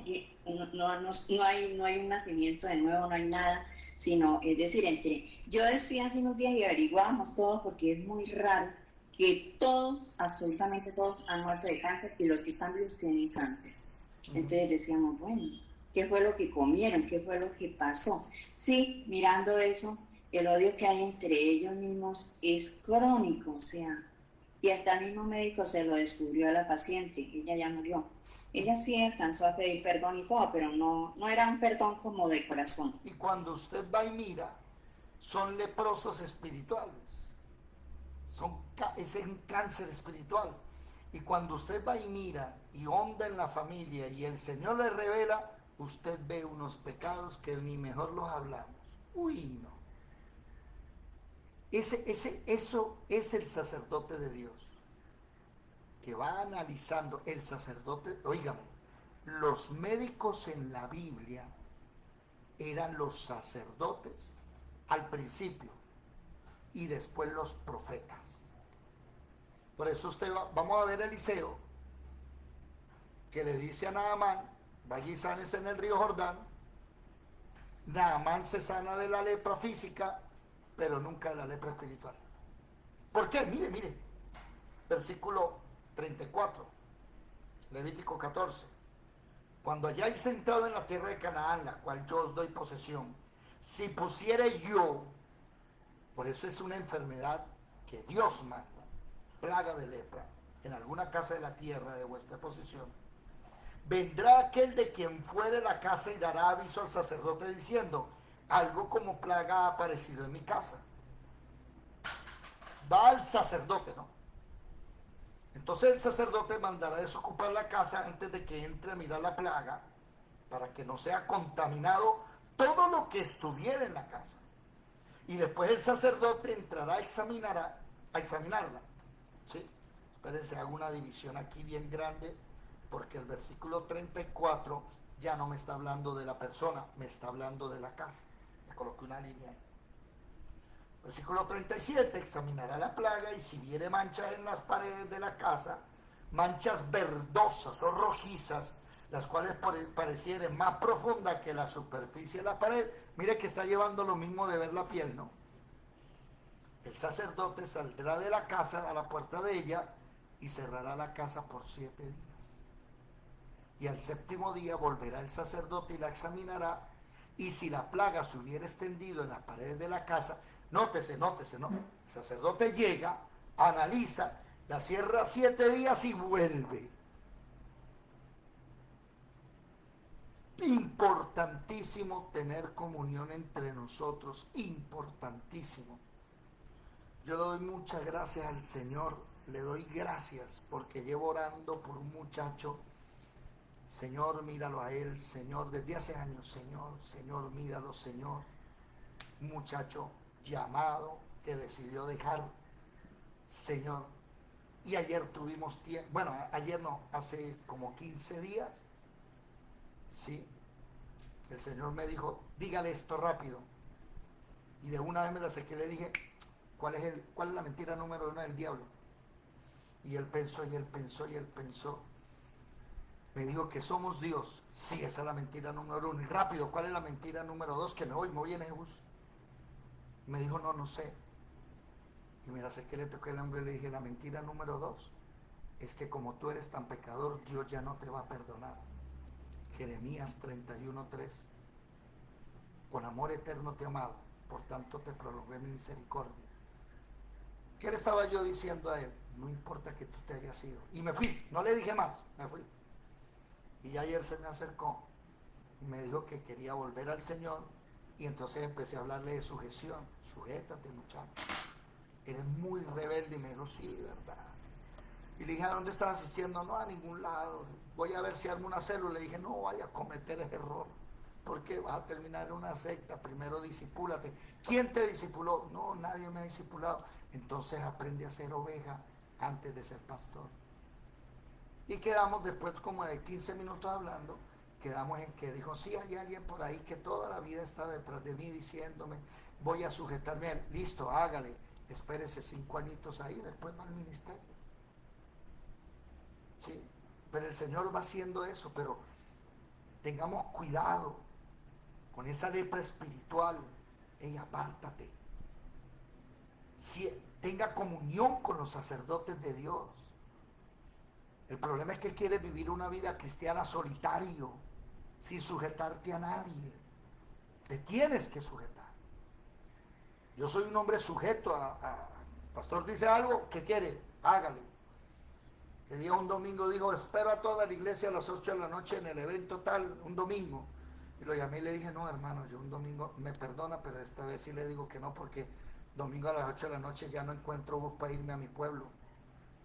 hay un nacimiento de nuevo, no hay nada, sino, es decir, yo decía hace unos días y averiguábamos todos, porque es muy raro que absolutamente todos han muerto de cáncer, y los que están vivos tienen cáncer. Entonces decíamos, bueno, ¿qué fue lo que comieron? ¿Qué fue lo que pasó? Sí, mirando eso, el odio que hay entre ellos mismos es crónico, o sea, y hasta el mismo médico se lo descubrió a la paciente, ella ya murió. Ella sí alcanzó a pedir perdón y todo, pero no era un perdón como de corazón. Y cuando usted va y mira, son leprosos espirituales. Es un cáncer espiritual. Y cuando usted va y mira y honda en la familia y el Señor le revela, usted ve unos pecados que ni mejor los hablamos. Uy, no. Eso es el sacerdote de Dios, que va analizando. El sacerdote, óigame, los médicos en la Biblia eran los sacerdotes al principio y después los profetas. Por eso vamos a ver a Eliseo, que le dice a Naamán, vaya y sánese en el río Jordán. Naamán se sana de la lepra física, pero nunca de la lepra espiritual. ¿Por qué? Mire, versículo 34, Levítico 14. Cuando hayáis entrado en la tierra de Canaán, la cual yo os doy posesión, si pusiere yo, por eso es una enfermedad que Dios manda, plaga de lepra, en alguna casa de la tierra de vuestra posesión, vendrá aquel de quien fuere la casa y dará aviso al sacerdote diciendo, algo como plaga ha aparecido en mi casa. Va al sacerdote, ¿no? Entonces el sacerdote mandará desocupar la casa antes de que entre a mirar la plaga, para que no sea contaminado todo lo que estuviera en la casa. Y después el sacerdote entrará a examinarla. ¿Sí? Espérense, hago una división aquí bien grande, porque el versículo 34 ya no me está hablando de la persona, me está hablando de la casa. Le coloqué una línea ahí. Versículo 37, examinará la plaga, y si viere manchas en las paredes de la casa, manchas verdosas o rojizas, las cuales parecieren más profundas que la superficie de la pared. Mire que está llevando lo mismo de ver la piel, ¿no? El sacerdote saldrá de la casa a la puerta de ella y cerrará la casa por 7 días. Y al 7º día volverá el sacerdote y la examinará, y si la plaga se hubiera extendido en las paredes de la casa, nótese, ¿no? El sacerdote llega, analiza, la cierra 7 días y vuelve. Importantísimo tener comunión entre nosotros, importantísimo. Yo le doy muchas gracias al Señor, le doy gracias porque llevo orando por un muchacho. Señor, míralo a él, Señor, desde hace años, Señor, míralo, Señor. Un muchacho llamado que decidió dejar, Señor. Y ayer tuvimos tiempo, bueno, ayer no, hace como 15 días, sí, el Señor me dijo, dígale esto rápido. Y de una vez me la saqué, le dije, ¿cuál es la mentira número 1 del diablo? Y él pensó, y él pensó, y él pensó. Me dijo que somos Dios. Sí, esa es la mentira número 1. Y rápido, ¿cuál es la mentira número 2? Que me voy en Jebús. Me dijo, no sé. Y mira, sé que le toqué el hombre y le dije, la mentira número 2 es que como tú eres tan pecador, Dios ya no te va a perdonar. Jeremías 31:3. Con amor eterno te he amado, por tanto te prolongué mi misericordia. ¿Qué le estaba yo diciendo a él? No importa que tú te hayas ido. Y me fui, no le dije más, me fui. Y ayer se me acercó y me dijo que quería volver al Señor. Y entonces empecé a hablarle de sujeción. Sujétate, muchacho. Eres muy rebelde. Y me dijo, sí, verdad. Y le dije, ¿a dónde estás asistiendo? No, a ningún lado. Voy a ver si armo una célula. Le dije, no vaya a cometer ese error, porque vas a terminar en una secta. Primero disipúlate. ¿Quién te disipuló? No, nadie me ha disipulado. Entonces aprende a ser oveja antes de ser pastor. Y quedamos después como de 15 minutos hablando, quedamos en que dijo, sí, hay alguien por ahí que toda la vida está detrás de mí diciéndome, voy a sujetarme a él. Listo, hágale, espérese 5 añitos ahí, después va al ministerio. Sí, pero el Señor va haciendo eso, pero tengamos cuidado con esa lepra espiritual. Ey, apártate. Si, tenga comunión con los sacerdotes de Dios. El problema es que quieres vivir una vida cristiana solitario, sin sujetarte a nadie. Te tienes que sujetar. Yo soy un hombre sujeto pastor dice algo, ¿qué quiere? Hágale. Que día un domingo dijo, espero a toda la iglesia a las 8 de la noche en el evento tal, un domingo. Y lo llamé y le dije, no hermano, yo un domingo, me perdona, pero esta vez sí le digo que no, porque domingo a las 8 de la noche ya no encuentro bus para irme a mi pueblo.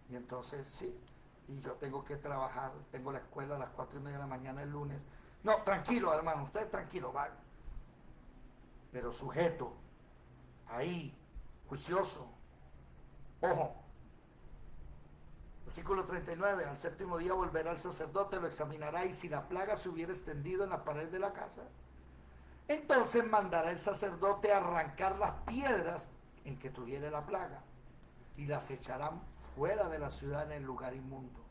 Y entonces sí, y yo tengo que trabajar, tengo la escuela a las 4:30 de la mañana el lunes. No, tranquilo hermano, usted tranquilo, vaya. Pero sujeto, ahí, juicioso. Ojo. Versículo 39, al 7º día volverá el sacerdote, lo examinará, y si la plaga se hubiera extendido en la pared de la casa, entonces mandará el sacerdote a arrancar las piedras en que tuviera la plaga, y las echarán fuera de la ciudad en el lugar inmundo.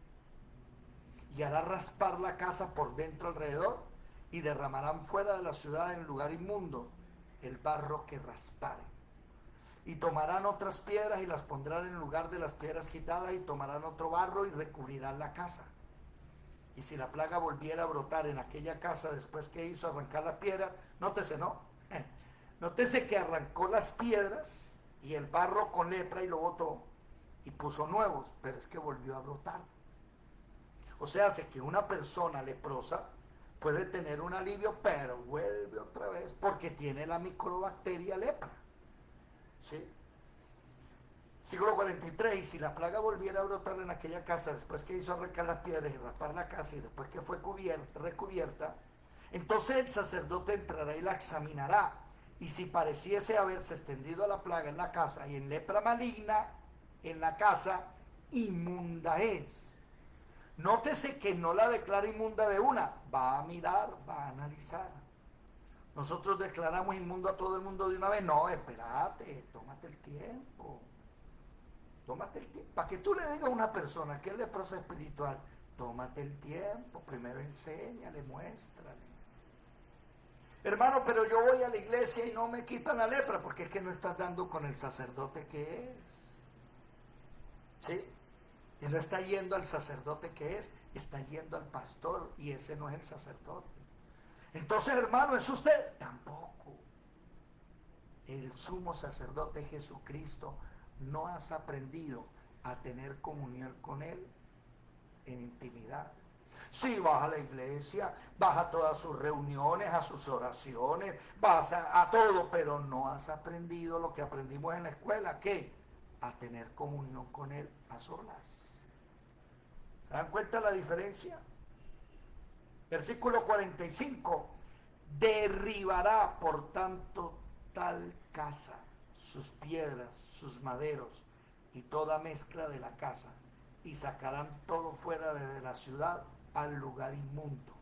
Y hará raspar la casa por dentro alrededor, y derramarán fuera de la ciudad en el lugar inmundo el barro que raspare. Y tomarán otras piedras y las pondrán en lugar de las piedras quitadas, y tomarán otro barro y recubrirán la casa. Y si la plaga volviera a brotar en aquella casa después que hizo arrancar la piedra, nótese, ¿no? Nótese que arrancó las piedras y el barro con lepra y lo botó y puso nuevos, pero es que volvió a brotar. O sea, hace que una persona leprosa puede tener un alivio, pero vuelve otra vez porque tiene la microbacteria lepra. ¿Sí? Versículo 43, y si la plaga volviera a brotar en aquella casa después que hizo arrancar las piedras y raspar la casa y después que fue recubierta, entonces el sacerdote entrará y la examinará, y si pareciese haberse extendido la plaga en la casa y en lepra maligna en la casa, inmunda es. Nótese que no la declara inmunda de una, va a mirar, va a analizar. Nosotros declaramos inmundo a todo el mundo de una vez. No, espérate, tómate el tiempo. Tómate el tiempo. Para que tú le digas a una persona que es leprosa espiritual, tómate el tiempo. Primero enséñale, muéstrale. Hermano, pero yo voy a la iglesia y no me quitan la lepra, porque es que no estás dando con el sacerdote que es. ¿Sí? Y no está yendo al sacerdote que es, está yendo al pastor, y ese no es el sacerdote. Entonces, hermano, ¿es usted? Tampoco. El sumo sacerdote Jesucristo, ¿no has aprendido a tener comunión con Él en intimidad? Sí, vas a la iglesia, vas a todas sus reuniones, a sus oraciones, vas a todo, pero no has aprendido lo que aprendimos en la escuela, ¿qué? A tener comunión con Él a solas. ¿Se dan cuenta la diferencia? Versículo 45, derribará por tanto tal casa, sus piedras, sus maderos y toda mezcla de la casa, y sacarán todo fuera de la ciudad al lugar inmundo.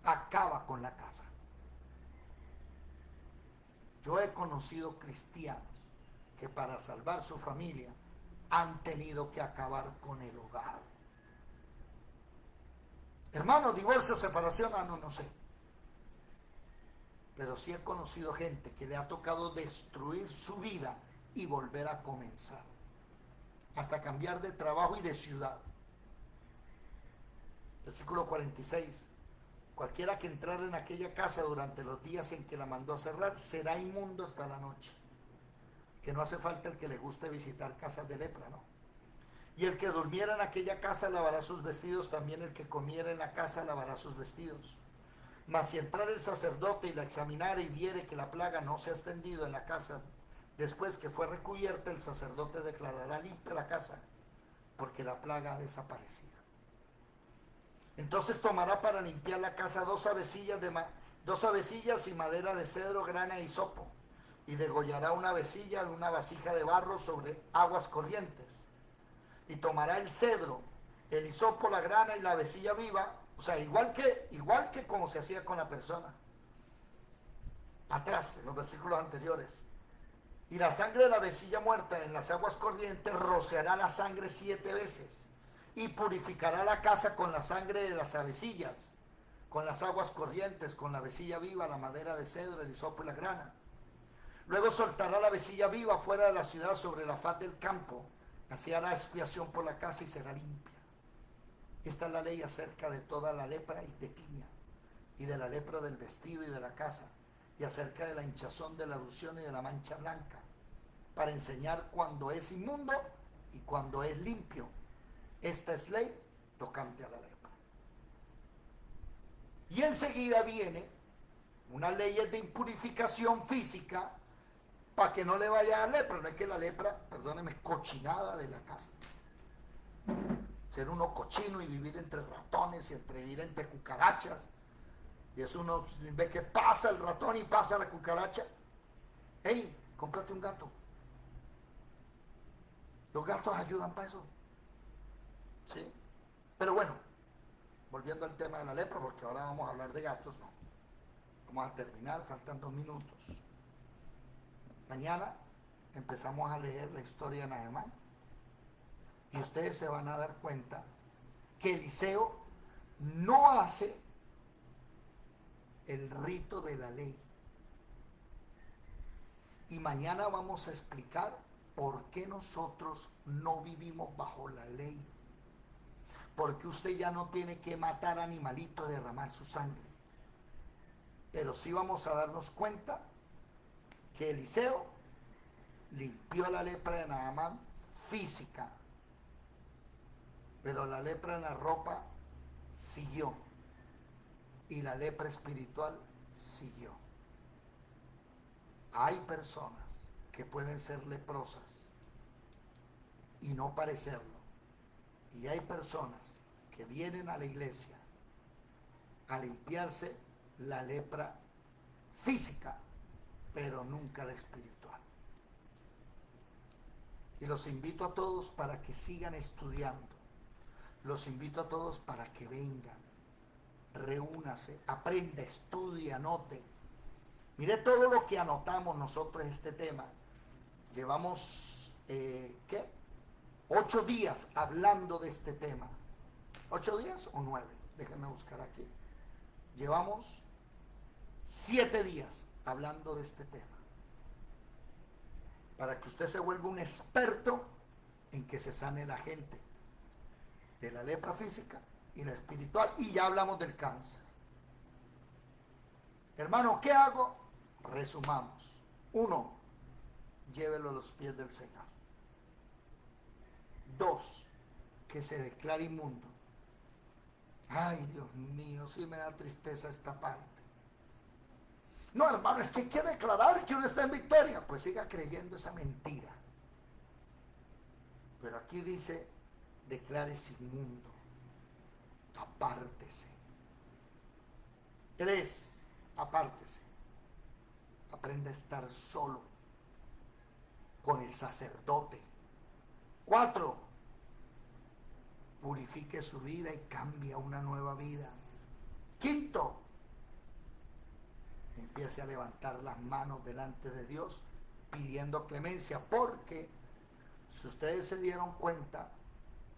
Acaba con la casa. Yo he conocido cristianos que para salvar su familia han tenido que acabar con el hogar. Hermano, divorcio, separación, no sé. Pero sí he conocido gente que le ha tocado destruir su vida y volver a comenzar. Hasta cambiar de trabajo y de ciudad. Versículo 46. Cualquiera que entrara en aquella casa durante los días en que la mandó a cerrar será inmundo hasta la noche. Que no hace falta el que le guste visitar casas de lepra, ¿no? Y el que durmiera en aquella casa lavará sus vestidos, también el que comiera en la casa lavará sus vestidos. Mas si entrara el sacerdote y la examinara y viere que la plaga no se ha extendido en la casa, después que fue recubierta, el sacerdote declarará limpia la casa, porque la plaga ha desaparecido. Entonces tomará para limpiar la casa dos avecillas y madera de cedro, grana y hisopo, y degollará una avecilla en una vasija de barro sobre aguas corrientes. Y tomará el cedro, el hisopo, la grana y la avecilla viva, o sea, igual que como se hacía con la persona. Atrás, en los versículos anteriores. Y la sangre de la avecilla muerta en las aguas corrientes rociará la sangre 7 veces. Y purificará la casa con la sangre de las avecillas, con las aguas corrientes, con la avecilla viva, la madera de cedro, el hisopo y la grana. Luego soltará la avecilla viva fuera de la ciudad sobre la faz del campo. Así hará expiación por la casa y será limpia. Esta es la ley acerca de toda la lepra y de tiña, y de la lepra del vestido y de la casa, y acerca de la hinchazón, de la erupción y de la mancha blanca, para enseñar cuando es inmundo y cuando es limpio. Esta es ley tocante a la lepra. Y enseguida viene una ley de impurificación física para que no le vaya a lepra. No es que la lepra, perdóneme, cochinada de la casa. Ser uno cochino y vivir entre ratones y vivir entre cucarachas. Y eso uno ve que pasa el ratón y pasa la cucaracha. ¡Ey! Cómprate un gato. Los gatos ayudan para eso. ¿Sí? Pero bueno, volviendo al tema de la lepra, porque ahora vamos a hablar de gatos, ¿no? Vamos a terminar, faltan 2 minutos. Mañana empezamos a leer la historia de Nahemán. Y ustedes se van a dar cuenta que Eliseo no hace el rito de la ley. Y mañana vamos a explicar por qué nosotros no vivimos bajo la ley. Porque usted ya no tiene que matar animalitos, derramar su sangre. Pero sí vamos a darnos cuenta que Eliseo limpió la lepra de Nahemán física, pero la lepra en la ropa siguió y la lepra espiritual siguió. Hay personas que pueden ser leprosas y no parecerlo, y hay personas que vienen a la iglesia a limpiarse la lepra física, pero nunca la espiritual. Y los invito a todos para que sigan estudiando. Los invito a todos para que vengan, reúnase, aprenda, estudie, anote. Mire todo lo que anotamos nosotros en este tema. Llevamos, 8 días hablando de este tema. 8 días o 9, déjenme buscar aquí. Llevamos 7 días hablando de este tema. Para que usted se vuelva un experto en que se sane la gente de la lepra física y la espiritual. Y ya hablamos del cáncer. Hermano, ¿qué hago? Resumamos. 1, llévelo a los pies del Señor. 2, que se declare inmundo. Ay, Dios mío, sí me da tristeza esta parte. No, hermano, es que hay que declarar que uno está en victoria. Pues siga creyendo esa mentira. Pero aquí dice, declárese inmundo, apártese. 3, apártese. Aprenda a estar solo con el sacerdote. 4, purifique su vida y cambie a una nueva vida. 5, empiece a levantar las manos delante de Dios pidiendo clemencia, porque Si ustedes se dieron cuenta,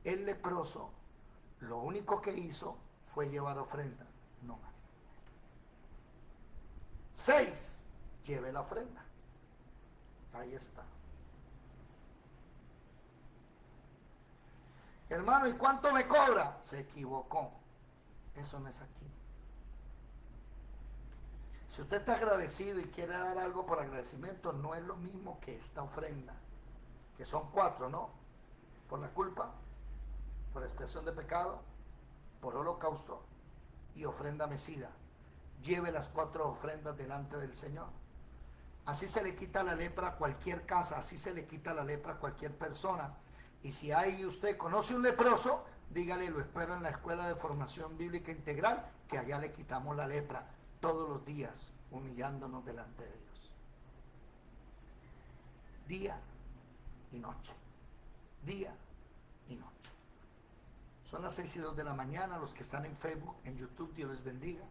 el leproso lo único que hizo fue llevar ofrenda, no más. 6, lleve la ofrenda. Ahí está. Hermano, ¿y cuánto me cobra? Se equivocó. Eso no es aquí. Si usted está agradecido y quiere dar algo por agradecimiento, no es lo mismo que esta ofrenda, que son 4, ¿no? Por la culpa, por expiación de pecado, por holocausto y ofrenda mecida. Lleve las 4 ofrendas delante del Señor. Así se le quita la lepra a cualquier casa, así se le quita la lepra a cualquier persona. Y si hay usted conoce un leproso, dígale, lo espero en la Escuela de Formación Bíblica Integral, que allá le quitamos la lepra todos los días, humillándonos delante de Dios. Día y noche. Día y noche. Son las 6:02 de la mañana. Los que están en Facebook, en YouTube, Dios les bendiga.